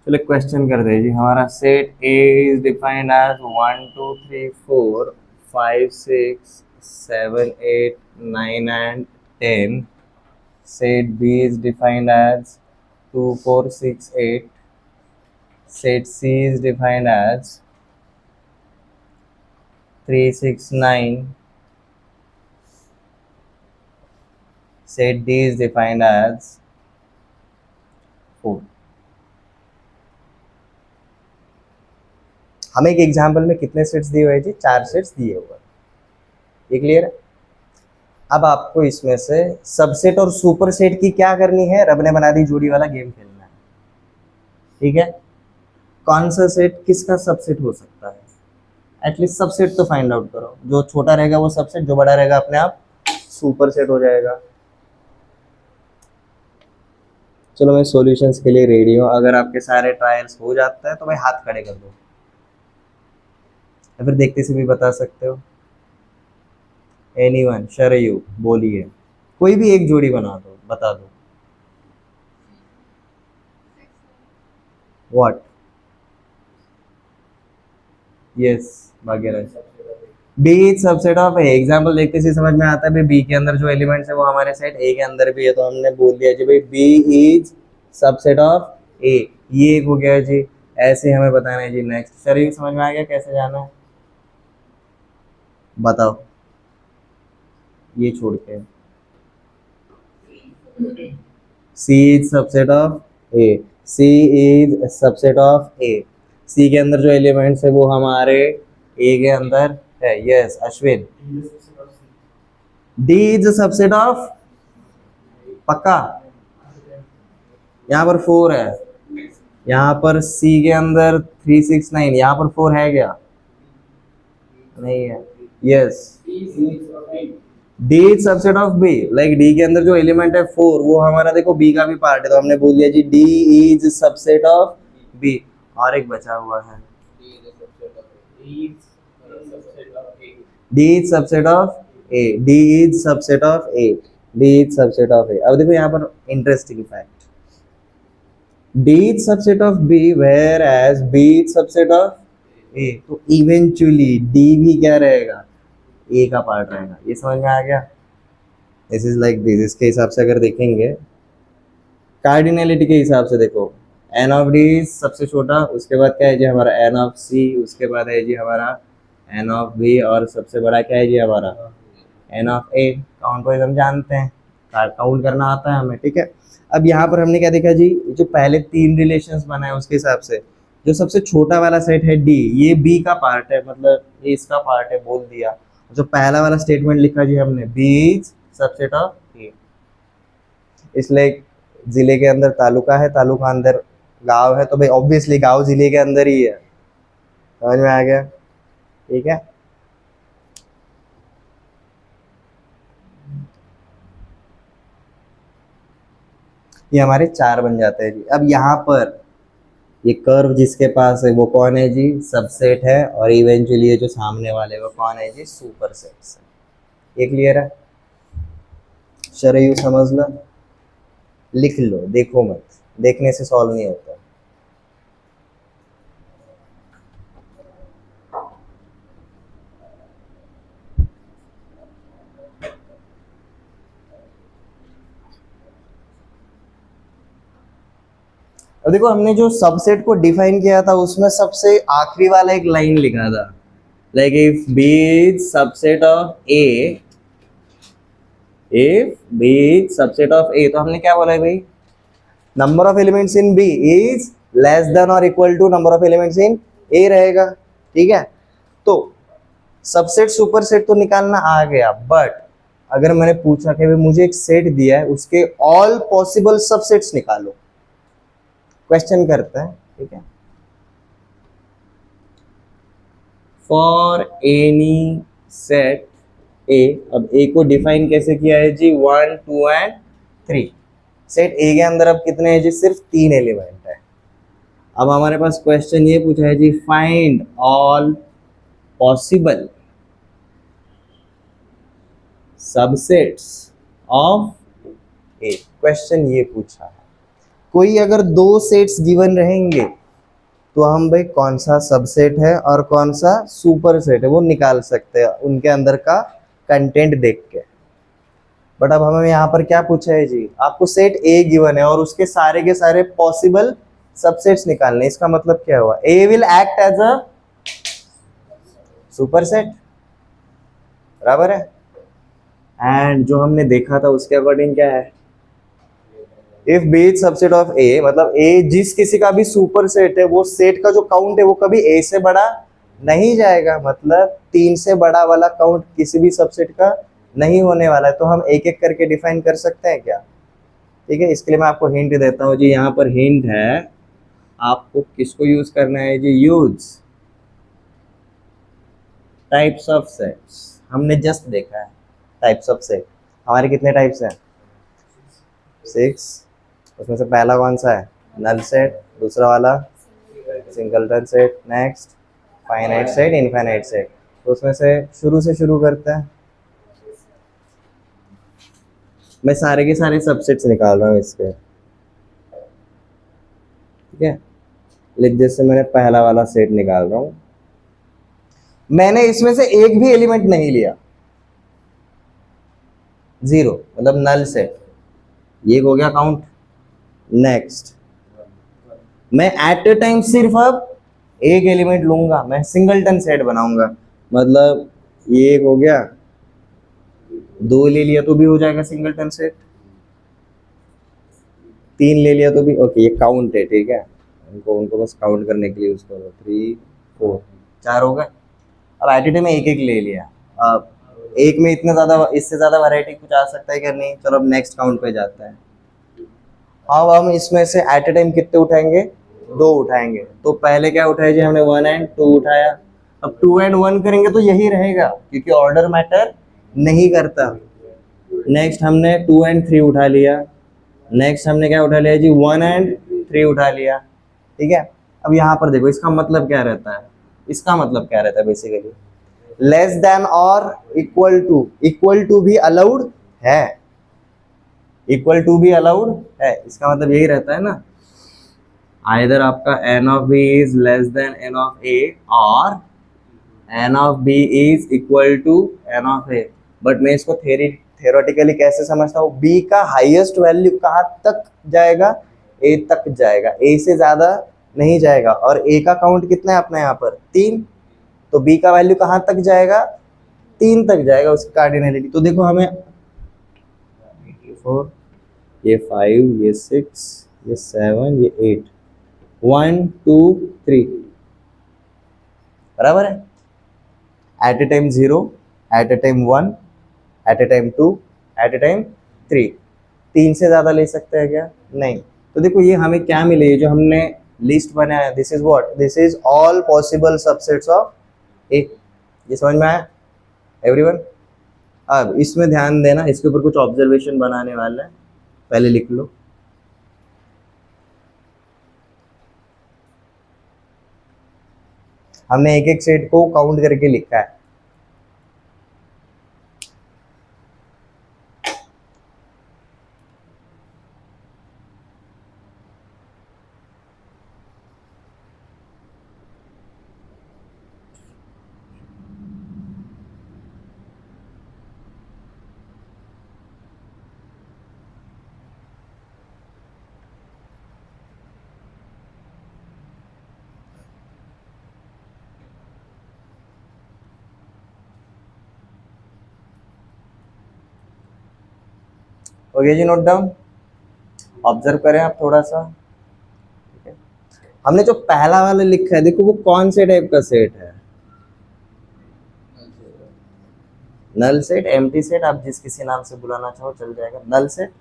चलो क्वेश्चन कर दे जी। हमारा set A is defined as 1 2 3 4 5 6 7 8 9 and 10. Set B is defined as 2 4 6 8. Set C is defined as 3 6 9. Set D is defined as 4. हमें एक एग्जाम्पल में कितने सेट्स दिए हुए थे? 4 सेट्स दिए हुए। ये क्लियर है? अब आपको इसमें से सबसेट और सुपर सेट की क्या करनी है? रब ने बना दी जोड़ी वाला गेम खेलना है। ठीक है, कौन सा सेट किसका सबसेट हो सकता है? एटलीस्ट सबसेट तो फाइंड आउट करो। जो छोटा रहेगा वो सबसेट, जो बड़ा रहेगा अपने आप सुपर सेट हो जाएगा। चलो मैं सॉल्यूशंस के लिए रेडी हूँ। अगर आपके सारे ट्रायल्स हो जाता है तो भाई हाथ खड़े कर दो, या फिर देखते से भी बता सकते हो। एनीवन, शरयू बोलिए, कोई भी एक जोड़ी बना दो, बता दो। What? Yes, Bhagyaraj. B subset of A. Example देखते से समझ में आता है भाई बी के अंदर जो एलिमेंट्स है वो हमारे सेट ए के अंदर भी है, तो हमने बोल दिया जी भाई B is subset of A. ये एक हो गया जी। ऐसे हमें बताना है जी। नेक्स्ट, शरीर समझ में आ गया कैसे जाना है? बताओ, ये छोड़ के। C is subset of A. C is subset of A. C के अंदर जो एलिमेंट्स है वो हमारे ए के अंदर है। Yes Ashwin. D is subset of, पक्का? यहाँ पर 4 है, यहाँ पर सी के अंदर 3 6 9, यहाँ पर 4 है क्या? नहीं है। Yes, D is subset of B. Like D के अंदर जो एलिमेंट है 4 वो हमारा देखो बी का भी पार्ट है, तो हमने बोल दिया जी D is subset of B. और एक बचा हुआ है, D is subset of A. D is subset of A. D is subset of A. अब देखो यहाँ पर interesting fact, D is subset of B whereas B is subset of A, तो इवेंचुअली डी भी क्या रहेगा? ए का part रहेगा। ये समझ में आ गया? This is like this. इसके हिसाब से अगर देखेंगे, कार्डिनलिटी के हिसाब से देखो, एन ऑफ डी सबसे छोटा, उसके बाद क्या है जी हमारा एन ऑफ सी, उसके बाद है जी हमारा एन ऑफ बी, और सबसे बड़ा क्या है जी हमारा n of A. Count wise हम जानते हैं, काउंट करना आता है हमें। ठीक है, अब यहाँ पर हमने क्या देखा जी, जो पहले 3 रिलेशंस बनाए उसके हिसाब से जो सबसे छोटा वाला सेट है डी, ये बी का पार्ट है, मतलब ये इसका पार्ट है, बोल दिया। जो पहला वाला स्टेटमेंट लिखा जी हमने, बी इज सबसेट ऑफ ए। इसलिए जिले के अंदर तालुका है, तालुका अंदर गांव है, तो भाई ऑब्वियसली गांव जिले के अंदर ही है। समझ में आ गया? ठीक है, ये हमारे 4 बन जाते हैं जी। अब यहाँ पर ये कर्व जिसके पास है वो कौन है जी? सबसेट है। और इवेंचुअली ये जो सामने वाले वो कौन है जी? सुपर सेट्स है। ये क्लियर है? शरयू समझ लो, लिख लो, देखो मत, देखने से सॉल्व नहीं होता। अब देखो हमने जो सबसेट को डिफाइन किया था उसमें सबसे आखिरी वाला एक लाइन लिखा था, like if B is subset of A, if B is subset of A, तो हमने क्या बोला है भाई? Number of elements in B is less than और equal to number of elements in A रहेगा। ठीक है, तो सबसेट सुपर सेट तो निकालना आ गया, बट अगर मैंने पूछा कि भाई मुझे एक सेट दिया है उसके ऑल पॉसिबल सबसेट्स निकालो, क्वेश्चन करते हैं। ठीक है, फॉर एनी सेट ए। अब ए को डिफाइन कैसे किया है जी? 1 2 एंड 3। सेट ए के अंदर अब कितने हैं जी? सिर्फ 3 एलिमेंट है। अब हमारे पास क्वेश्चन ये पूछा है जी, find all possible subsets of A. Question ये पूछा है, कोई अगर दो सेट्स गिवन रहेंगे तो हम भाई कौन सा सबसेट है और कौन सा सुपर सेट है वो निकाल सकते हैं उनके अंदर का कंटेंट देख के। बट अब हमें यहाँ पर क्या पूछा है जी, आपको सेट ए गिवन है और उसके सारे के सारे पॉसिबल सबसेट्स निकालने। इसका मतलब क्या हुआ, A will act as a super set, बराबर है। एंड जो हमने देखा था उसके अकॉर्डिंग क्या है, if B is subset of A, मतलब ए जिस किसी का भी सुपर सेट है वो सेट का जो काउंट है वो कभी ए से बड़ा नहीं जाएगा, मतलब 3 से बड़ा वाला काउंट किसी भी सबसेट का नहीं होने वाला है। तो हम एक एक करके डिफाइन कर सकते हैं क्या, ठीक है। इसके लिए मैं आपको हिंट देता हूँ जी, यहाँ पर हिंट है, आपको किसको यूज करना है जी, यूज टाइप्स ऑफ सेट्स। हमने जस्ट देखा है टाइप्स ऑफ सेट, हमारे कितने टाइप्स हैं, 6। उसमें से पहला कौन सा है, नल सेट, दूसरा वाला singleton set, next finite set, infinite set. तो उसमें से शुरू करते हैं। मैं सारे के सारे सबसेट्स निकाल रहा हूँ इसके, ठीक है। लेकिन जैसे मैंने पहला वाला सेट निकाल रहा हूँ, मैंने इसमें से एक भी एलिमेंट नहीं लिया, 0, मतलब नल सेट, ये हो गया काउंट। नेक्स्ट मैं एट ए टाइम सिर्फ अब एक एलिमेंट लूंगा, मैं सिंगलटन सेट बनाऊंगा, मतलब ये एक हो गया, 2 ले लिया तो भी हो जाएगा सिंगलटन सेट, 3 ले लिया तो भी ओके, ये काउंट है, ठीक है। उनको बस काउंट करने के लिए यूज करो, 3 4 4 हो गए। अब एट ए टाइम एक एक ले लिया, अब एक में इतना ज्यादा, इससे ज्यादा वैरायटी कुछ आ सकता है क्या, नहीं। चलो अब नेक्स्ट काउंट पे जाता है। अब हम इसमें से एट ए टाइम कितने उठाएंगे, 2 उठाएंगे। तो पहले क्या उठाया जी हमने, 1 एंड 2 उठाया। अब 2 एंड 1 करेंगे तो यही रहेगा क्योंकि ऑर्डर मैटर नहीं करता। नेक्स्ट हमने 2 एंड 3 उठा लिया। नेक्स्ट हमने क्या उठा लिया जी, 1 एंड 3 उठा लिया, ठीक है। अब यहाँ पर देखो इसका मतलब क्या रहता है, इसका मतलब क्या रहता है बेसिकली, लेस देन और इक्वल टू भी अलाउड है, इक्वल टू भी अलाउड है। इसका मतलब यही रहता है ना, आइदर आपका n of b is less than n of a और n of b is equal to n of a। But मैं इसको थेरोटिकली कैसे समझता हूँ, b का हाईएस्ट वैल्यू कहाँ तक जाएगा, a तक जाएगा, a से ज्यादा नहीं जाएगा। और a का काउंट कितना है अपना यहाँ पर, 3, तो b का वैल्यू कहाँ तक जाएगा, 3 तक जाएगा उसकी कार्डिनलिटी। तो देखो हमें 4, ये 5, ये 6, ये 7, ये 8, 1 2 3, बराबर है। At a time 0, at a time 1, at a time 2, at a time 3। 3 से ज्यादा ले सकते हैं क्या, नहीं। तो देखो ये हमें क्या मिले, ये जो हमने लिस्ट बनाया, this is what, this is all possible subsets of A. ये समझ में आया एवरीवन। अब इसमें ध्यान देना, इसके ऊपर कुछ ऑब्जर्वेशन बनाने वाला है, पहले लिख लो। हमने एक एक सेट को काउंट करके लिखा है। ओके जी, नोट डाउन, ऑब्जर्व करें आप थोड़ा सा। हमने जो पहला वाला लिखा है, देखो वो कौन से टाइप का सेट है, नल सेट, एम्प्टी सेट, आप जिस किसी नाम से बुलाना चाहो चल जाएगा, नल सेट।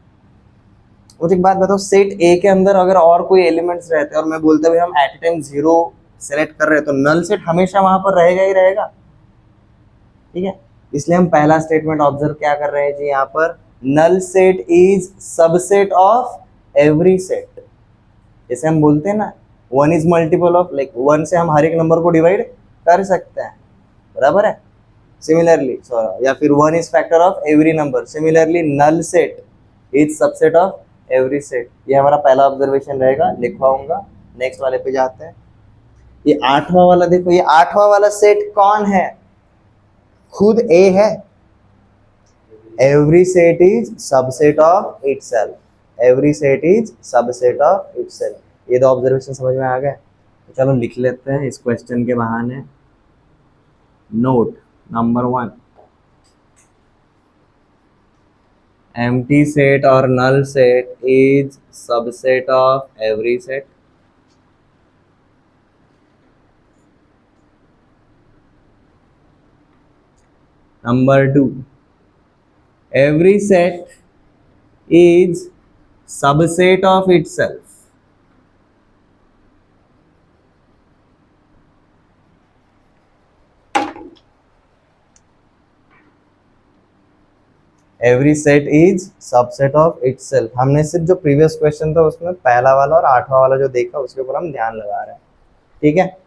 मुझे एक बात बताओ, सेट ए के अंदर अगर और कोई एलिमेंट्स रहते हैं और मैं बोलता भाई हम एट ए टाइम 0 सेलेक्ट कर रहे हैं, तो नल सेट हमेशा वहां पर रहेगा ही रहेगा, ठीक है। इसलिए हम पहला स्टेटमेंट ऑब्जर्व क्या कर रहे हैं जी यहाँ पर, null set is subset of every set. जैसे हम बोलते हैं ना 1 इज मल्टीपल ऑफ, लाइक 1 से हम हर एक नंबर को डिवाइड कर सकते हैं, बराबर है। सिमिलरली या फिर 1 is factor of every number, similarly null set is subset of every set, ये हमारा पहला ऑब्जर्वेशन रहेगा, लिखवाऊंगा। नेक्स्ट वाले पे जाते हैं। ये आठवां वाला देखो, ये आठवां वाला सेट कौन है? खुद ए है। Every set is subset of itself. Every set is subset of itself. ये दो ऑब्जर्वेशन समझ में आ गए? तो चलो लिख लेते हैं इस क्वेश्चन के बहाने। Note number 1, empty set or null set is subset of every set. Number 2, every set is subset of itself. Every set is subset of itself. हमने सिर्फ जो प्रीवियस क्वेश्चन था उसमें पहला वाला और आठवां वाला जो देखा उसके ऊपर हम ध्यान लगा रहे हैं, ठीक है।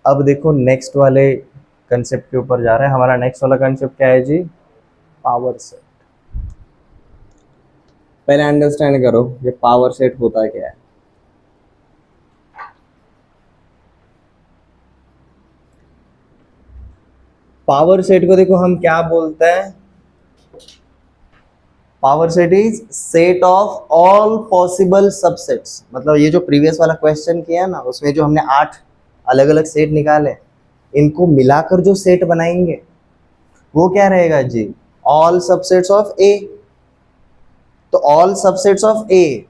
अब देखो नेक्स्ट वाले कंसेप्ट के ऊपर जा रहे हैं। हमारा नेक्स्ट वाला कंसेप्ट क्या है जी? Power set. पहले अंडरस्टैंड करो ये पावर सेट होता क्या है। पावर सेट को देखो हम क्या बोलते हैं? Power set is set of all possible subsets. मतलब ये जो प्रीवियस वाला क्वेश्चन किया ना उसमें जो हमने 8 अलग अलग सेट निकाले, इनको मिलाकर जो सेट बनाएंगे वो क्या रहेगा जी? All subsets of A. तो ऑल सबसेट्स ऑफ ए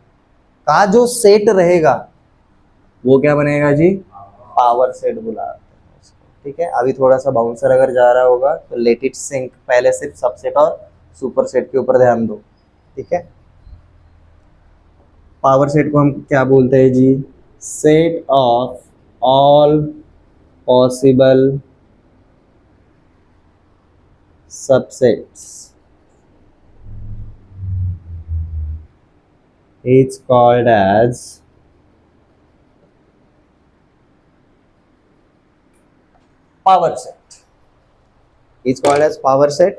का जो सेट रहेगा वो क्या बनेगा जी? पावर सेट बुलाते हैं उसको, ठीक है। अभी थोड़ा सा बाउंसर अगर जा रहा होगा तो लेट इट सिंक, पहले सिर्फ सबसेट और सुपर सेट के ऊपर ध्यान दो, ठीक है। पावर सेट को हम क्या बोलते हैं जी? Set of all possible subsets is called as power set. It's called as power set.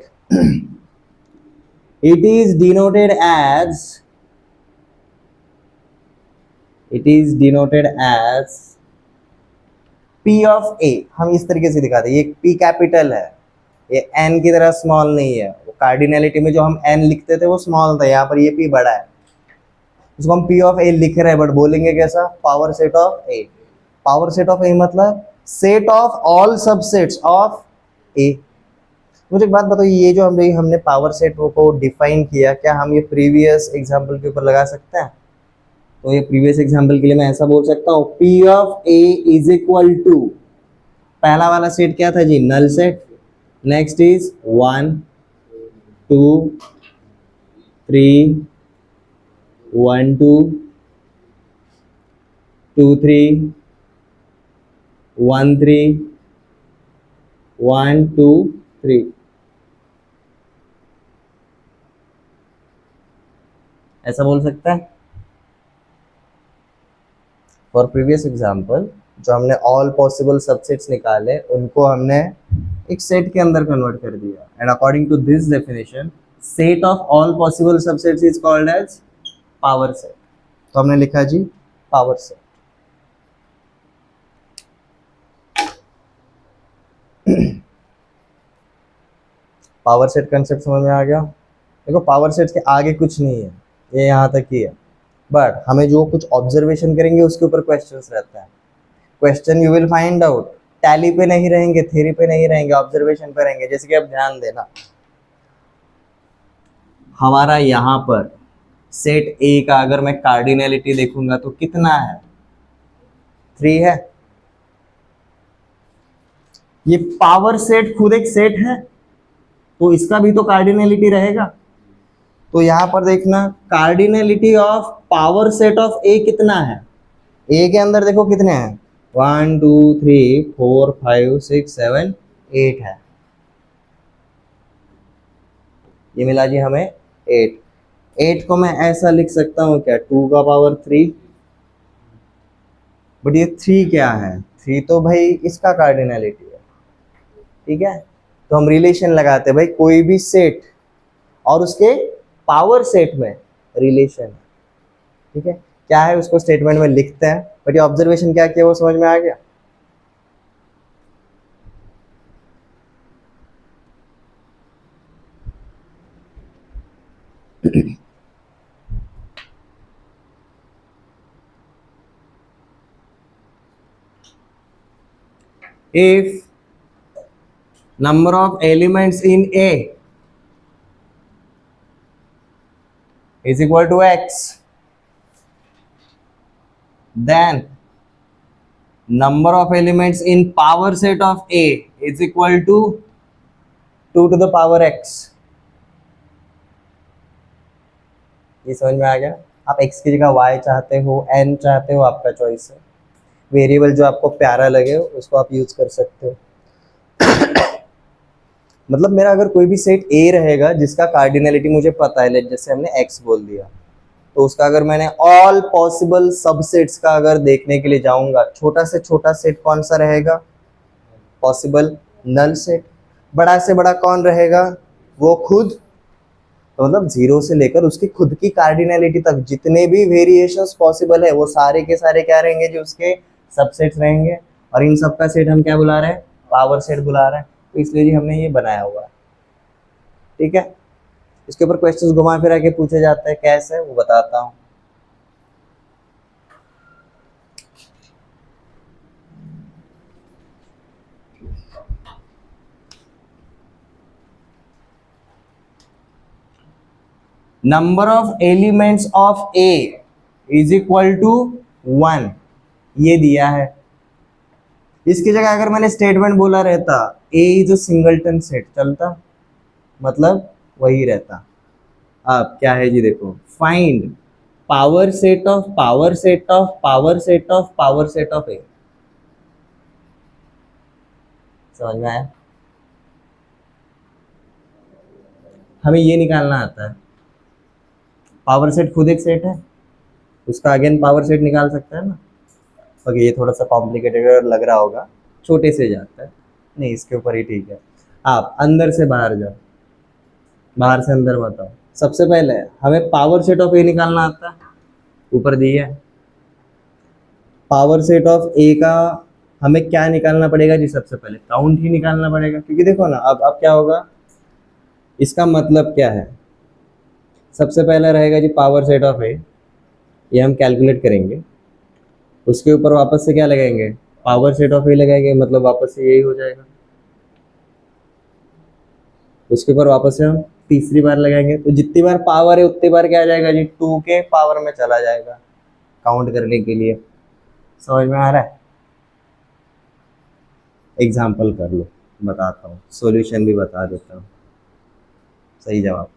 It is denoted as P of A. हम इस तरीके से दिखाते हैं, ये P कैपिटल है, ये N की तरह स्मॉल नहीं है। वो कार्डिनलिटी में जो हम N लिखते थे वो स्मॉल था, यहाँ पर ये P बड़ा है, उसको हम P of A लिख रहे हैं, बट बोलेंगे कैसा? Power set of A। Power set of A मतलब set of all subsets of A. मुझे एक बात बताओ, ये जो हमने पावर सेट को डिफाइन किया, क्या हम ये प्रीवियस एग्जांपल के ऊपर लगा सकते हैं? तो ये प्रीवियस एग्जांपल के लिए मैं ऐसा बोल सकता हूँ, P of A is equal to, पहला वाला सेट क्या था जी? Null set. Next is 1 2 3 1 2 2 3 1 3 1 2 3। ऐसा बोल सकता है। फॉर प्रीवियस एग्जांपल जो हमने ऑल पॉसिबल सबसेट्स निकाले उनको हमने एक सेट के अंदर कन्वर्ट कर दिया, and according to this definition set of all possible subsets is called as power set. तो हमने लिखा जी power set. Power set concept समझ में आ गया? देखो पावर सेट के आगे कुछ नहीं है, ये यहाँ तक ही है, बट हमें जो कुछ ऑब्जर्वेशन करेंगे उसके ऊपर क्वेश्चंस रहता है। Question you will find out tally पे नहीं रहेंगे, थ्योरी पे नहीं रहेंगे, ऑब्जर्वेशन पे रहेंगे। जैसे कि अब ध्यान देना, हमारा यहाँ पर सेट ए का अगर मैं कार्डिनलिटी देखूंगा तो कितना है? 3 है। ये पावर सेट खुद एक सेट है तो इसका भी तो कार्डिनलिटी रहेगा। तो यहां पर देखना cardinality of power set of A कितना है? ए के अंदर देखो कितने हैं? 1 2 3 4 5 6 7 8 है। ये मिला जी हमें 8। 8 को मैं ऐसा लिख सकता हूं क्या? 2 का पावर 3। बट ये 3 क्या है? 3 तो भाई इसका कार्डिनलिटी है, ठीक है। तो हम रिलेशन लगाते हैं भाई, कोई भी सेट और उसके पावर सेट में रिलेशन है, ठीक है। क्या है उसको स्टेटमेंट में लिखते हैं, बट ये ऑब्जर्वेशन क्या किया वो समझ में आ गया। if number of elements in A is equal to x, then number of elements in power set of A is equal to 2 to the power x। ये समझ में आ गया। आप x की जगह y चाहते हो, n चाहते हो, आपका चॉइस है। वेरिएबल जो आपको प्यारा लगे उसको आप यूज कर सकते हो। मतलब मेरा अगर कोई भी सेट A रहेगा जिसका कार्डिनलिटी मुझे पता है, जैसे हमने x बोल दिया, तो उसका अगर मैंने ऑल पॉसिबल सबसेट्स का अगर देखने के लिए जाऊंगा, छोटा से छोटा सेट कौन सा रहेगा, पॉसिबल नल सेट। बड़ा से बड़ा कौन रहेगा, वो खुद। तो मतलब जीरो से लेकर उसकी खुद की कार्डिनलिटी तक जितने भी वेरिएशंस पॉसिबल है वो सारे के सारे क्या रहेंगे, जो उसके सबसेट्स रहेंगे। और इन सब का सेट हम क्या बुला रहे हैं, पावर सेट बुला रहे हैं। तो इसलिए जी हमने ये बनाया हुआ है, ठीक है। इसके ऊपर क्वेश्चंस घुमा फिरा के पूछे जाते हैं, कैसे वो बताता हूँ। Number of elements of A is equal to 1, ये दिया है। इसकी जगह अगर मैंने स्टेटमेंट बोला रहता A is a singleton set, चलता, मतलब वही रहता। अब क्या है जी, देखो, find power set of power set of power set of power set of A. समझ में आया। हमें ये निकालना आता है, पावर सेट खुद एक सेट है, उसका अगेन पावर सेट निकाल सकते हैं ना। ओके, ये थोड़ा सा कॉम्प्लिकेटेड लग रहा होगा, छोटे से जाता है, नहीं इसके ऊपर ही ठीक है। आप अंदर से बाहर जाओ, बाहर से अंदर बताओ। सबसे पहले हमें पावर सेट ऑफ ए निकालना आता है, ऊपर दिया है। पावर सेट ऑफ ए का हमें क्या निकालना पड़ेगा जी, सबसे पहले काउंट ही निकालना पड़ेगा, क्योंकि देखो ना अब क्या होगा, इसका मतलब क्या है। सबसे पहला रहेगा जी पावर सेट ऑफ ए, ये हम कैलकुलेट करेंगे। उसके ऊपर वापस से क्या लगाएंगे, पावर सेट ऑफ ए लगाएंगे, मतलब वापस से यही हो जाएगा। उसके ऊपर वापस से हम तीसरी बार लगाएंगे, तो जितनी बार पावर है उतनी बार क्या आ जाएगा जी, 2 के पावर में चला जाएगा काउंट करने के लिए। समझ में आ रहा है। एग्जाम्पल कर लो, बताता हूँ, सॉल्यूशन भी बता देता हूँ। सही जवाब।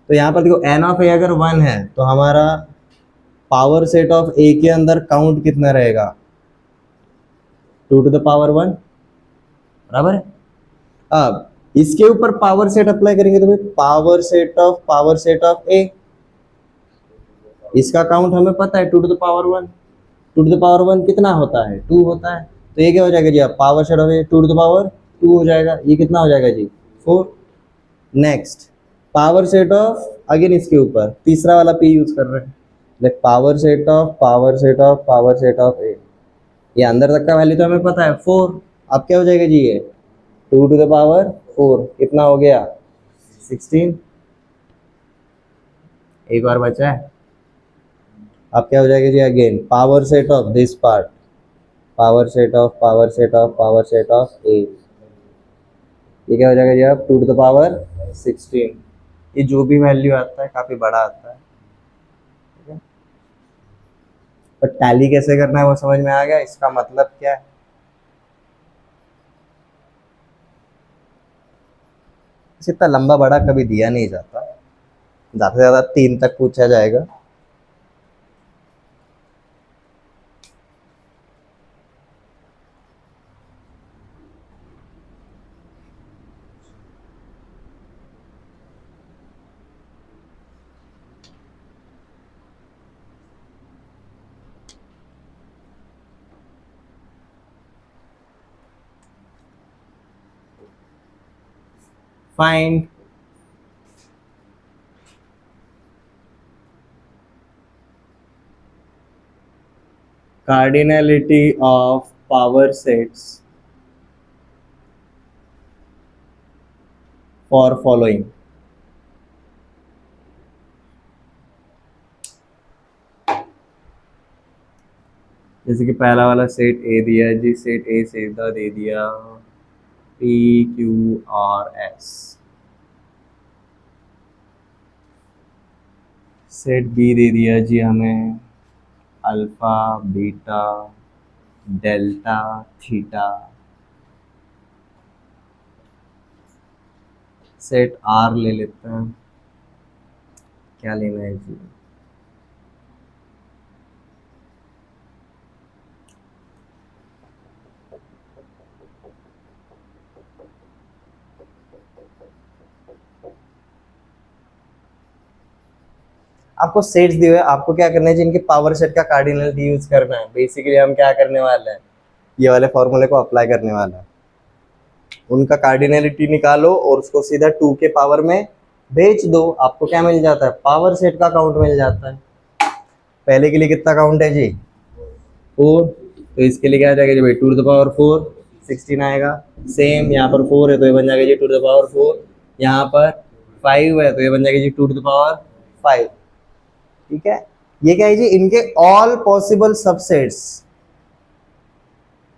तो यहाँ पर देखो एन ऑफ ए अगर 1 है तो हमारा पावर सेट ऑफ ए के अंदर काउंट कितना रहेगा, 2 टू द पावर 1, बराबर है। अब इसके ऊपर पावर सेट अप्लाई करेंगे तो भाई पावर सेट ऑफ ए, इसका काउंट हमें पता है 2 to the power 1। 2 to the power 1 कितना होता है, 2 होता है। तो ये क्या हो जाएगा जी, अब power set of A 2 to the power 2 हो जाएगा, ये कितना हो जाएगा जी, 4। Next power set of, again इसके ऊपर तीसरा वाला पी यूज कर रहे हैं, like power set of power set of power set of A. ये अंदर तक का वैल्यू तो हमें पता है 4। अब क्या हो जाएगा जी, ये 2 टू द पावर 4 कितना हो गया, 16। एक और बचा है। अब क्या हो जाएगा जी, again power set of this part, power set of power set of power set of A, ये क्या हो जाएगा जी, अब 2 टू द पावर 16। ये जो भी वैल्यू आता है काफी बड़ा आता है, ठीक है। पर टैली कैसे करना है वो समझ में आ गया, इसका मतलब क्या है। इतना लंबा बड़ा कभी दिया नहीं जाता, ज्यादा से ज्यादा 3 तक पूछा जाएगा। Find cardinality of power sets for following. जैसे कि पहला वाला सेट ए दिया जी, सेट ए सीधा दे दिया P Q R S. Set B दे दिया जी हमें alpha beta delta theta. Set R ले लेते हैं, क्या लेना है जी? आपको सेट्स दिए हुए, आपको क्या करना है जी? इनके पावर सेट का कार्डिनलिटी यूज करना है। बेसिकली हम क्या करने वाले हैं, ये वाले फॉर्मूले को अप्लाई करने वाला है। उनका कार्डिनलिटी निकालो और उसको सीधा 2 के पावर में भेज दो, आपको क्या मिल जाता है? पावर सेट का काउंट मिल जाता है। पहले के लिए कितना काउंट है जी? 4। तो इसके लिए क्या आ जाएगा जी भाई? 2 टू द पावर 4 16 आएगा। सेम यहाँ पर 4 है तो ये बन जाएगा जी 2 टू द पावर 4। यहाँ पर 5 है तो ये बन जाएगा जी 2 टू द पावर 5। ठीक है, ये क्या है जी? इनके ऑल पॉसिबल सबसेट्स।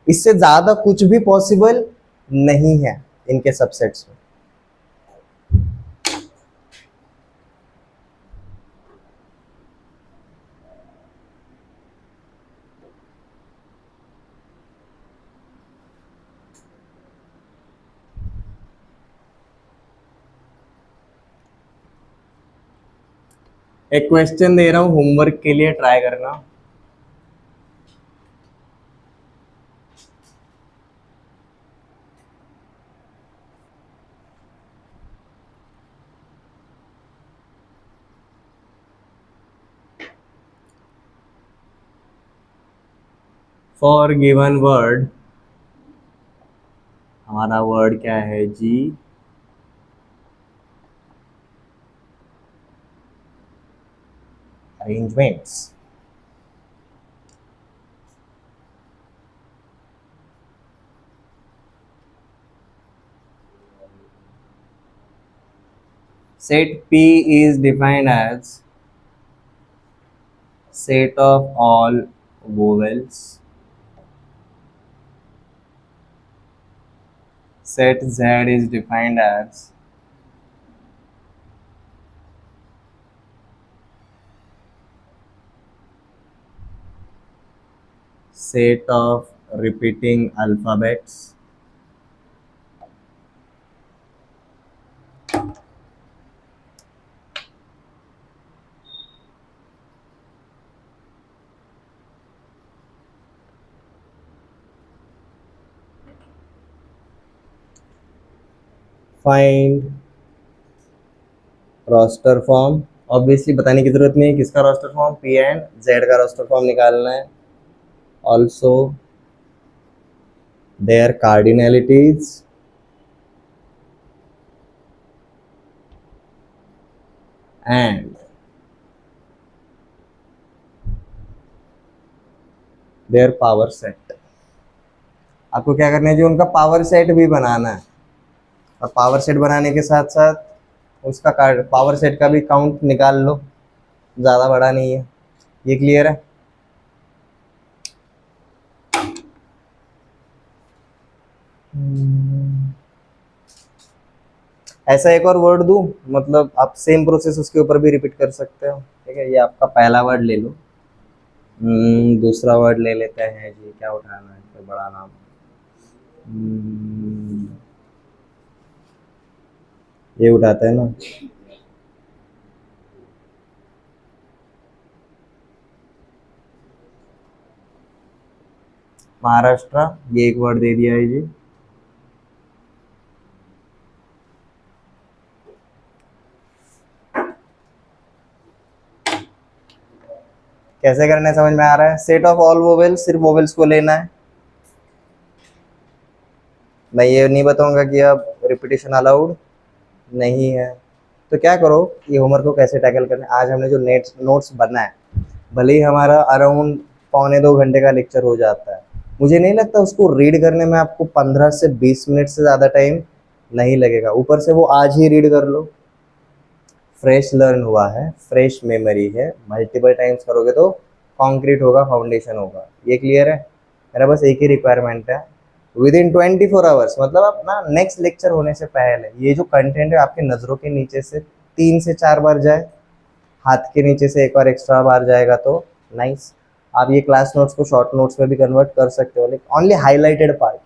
इससे ज्यादा कुछ भी पॉसिबल नहीं है इनके सबसेट्स में। एक क्वेश्चन दे रहा हूं होमवर्क के लिए, ट्राई करना। फॉर गिवन वर्ड, हमारा वर्ड क्या है जी? Arrangements. Set P is defined as set of all vowels. Set Z is defined as set of repeating alphabets. Find roster form. Obviously बताने की जरूरत नहीं है किसका roster form, P and Z का रोस्टर फॉर्म निकालना है। Also their cardinalities and their power set। आपको क्या करना है जी? उनका पावर सेट भी बनाना है, और पावर सेट बनाने के साथ साथ उसका पावर सेट का भी काउंट निकाल लो, ज़्यादा बड़ा नहीं है। ये क्लियर है? ऐसा एक और वर्ड दूं, मतलब आप सेम प्रोसेस उसके ऊपर भी रिपीट कर सकते हो। ठीक है, ये आपका पहला वर्ड ले लो। दूसरा वर्ड ले लेते हैं जी, क्या उठाना है? कोई बड़ा नाम। ये उठाते हैं ना, महाराष्ट्र। ये एक वर्ड दे दिया है जी। कैसे करना है समझ में आ रहा है? सेट ऑफ ऑल वोवेल्स, सिर्फ वोवेल्स को लेना है। मैं ये नहीं बताऊंगा कि अब रिपीटेशन अलाउड नहीं है। तो क्या करो, ये होमवर्क को कैसे टैकल करना है। आज हमने जो नोट्स बना है, भले ही हमारा अराउंड 1.25-2 घंटे का लेक्चर हो जाता है। मुझे नहीं लगता उसको रीड करने में आपको 15 से 20 मिनट से ज़्यादा टाइम नहीं लगेगा। ऊपर से वो आज ही रीड कर लो, फ्रेश लर्न हुआ है, फ्रेश मेमोरी है, मल्टीपल टाइम्स करोगे तो कॉन्क्रीट होगा, फाउंडेशन होगा। ये क्लियर है? मेरा बस एक ही रिक्वायरमेंट है, विद इन 24 आवर्स, मतलब अपना नेक्स्ट लेक्चर होने से पहले ये जो कंटेंट है आपके नज़रों के नीचे से 3 से 4 बार जाए, हाथ के नीचे से एक और एक्स्ट्रा बार जाएगा तो नाइस। आप ये क्लास नोट्स को शॉर्ट नोट्स में भी कन्वर्ट कर सकते हो, like only highlighted part.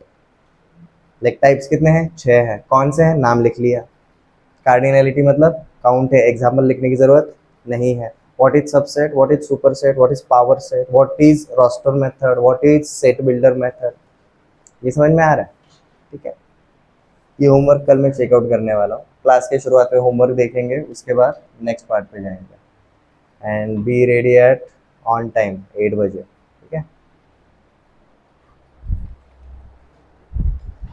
Like types कितने हैं? 6 हैं। कौन से हैं? नाम लिख लिया। कार्डिनलिटी मतलब काउंट है, एग्जाम्पल लिखने की जरूरत नहीं है। What is subset, what is superset, what is power set, what is roster method, what is set builder method. ये समझ में आ रहा है? ठीक है। ये होमवर्क कल मैं चेकआउट करने वाला हूँ। क्लास के शुरुआत में होमवर्क देखेंगे, उसके बाद नेक्स्ट पार्ट पे जाएंगे। And be ready eight on time 8 बजे।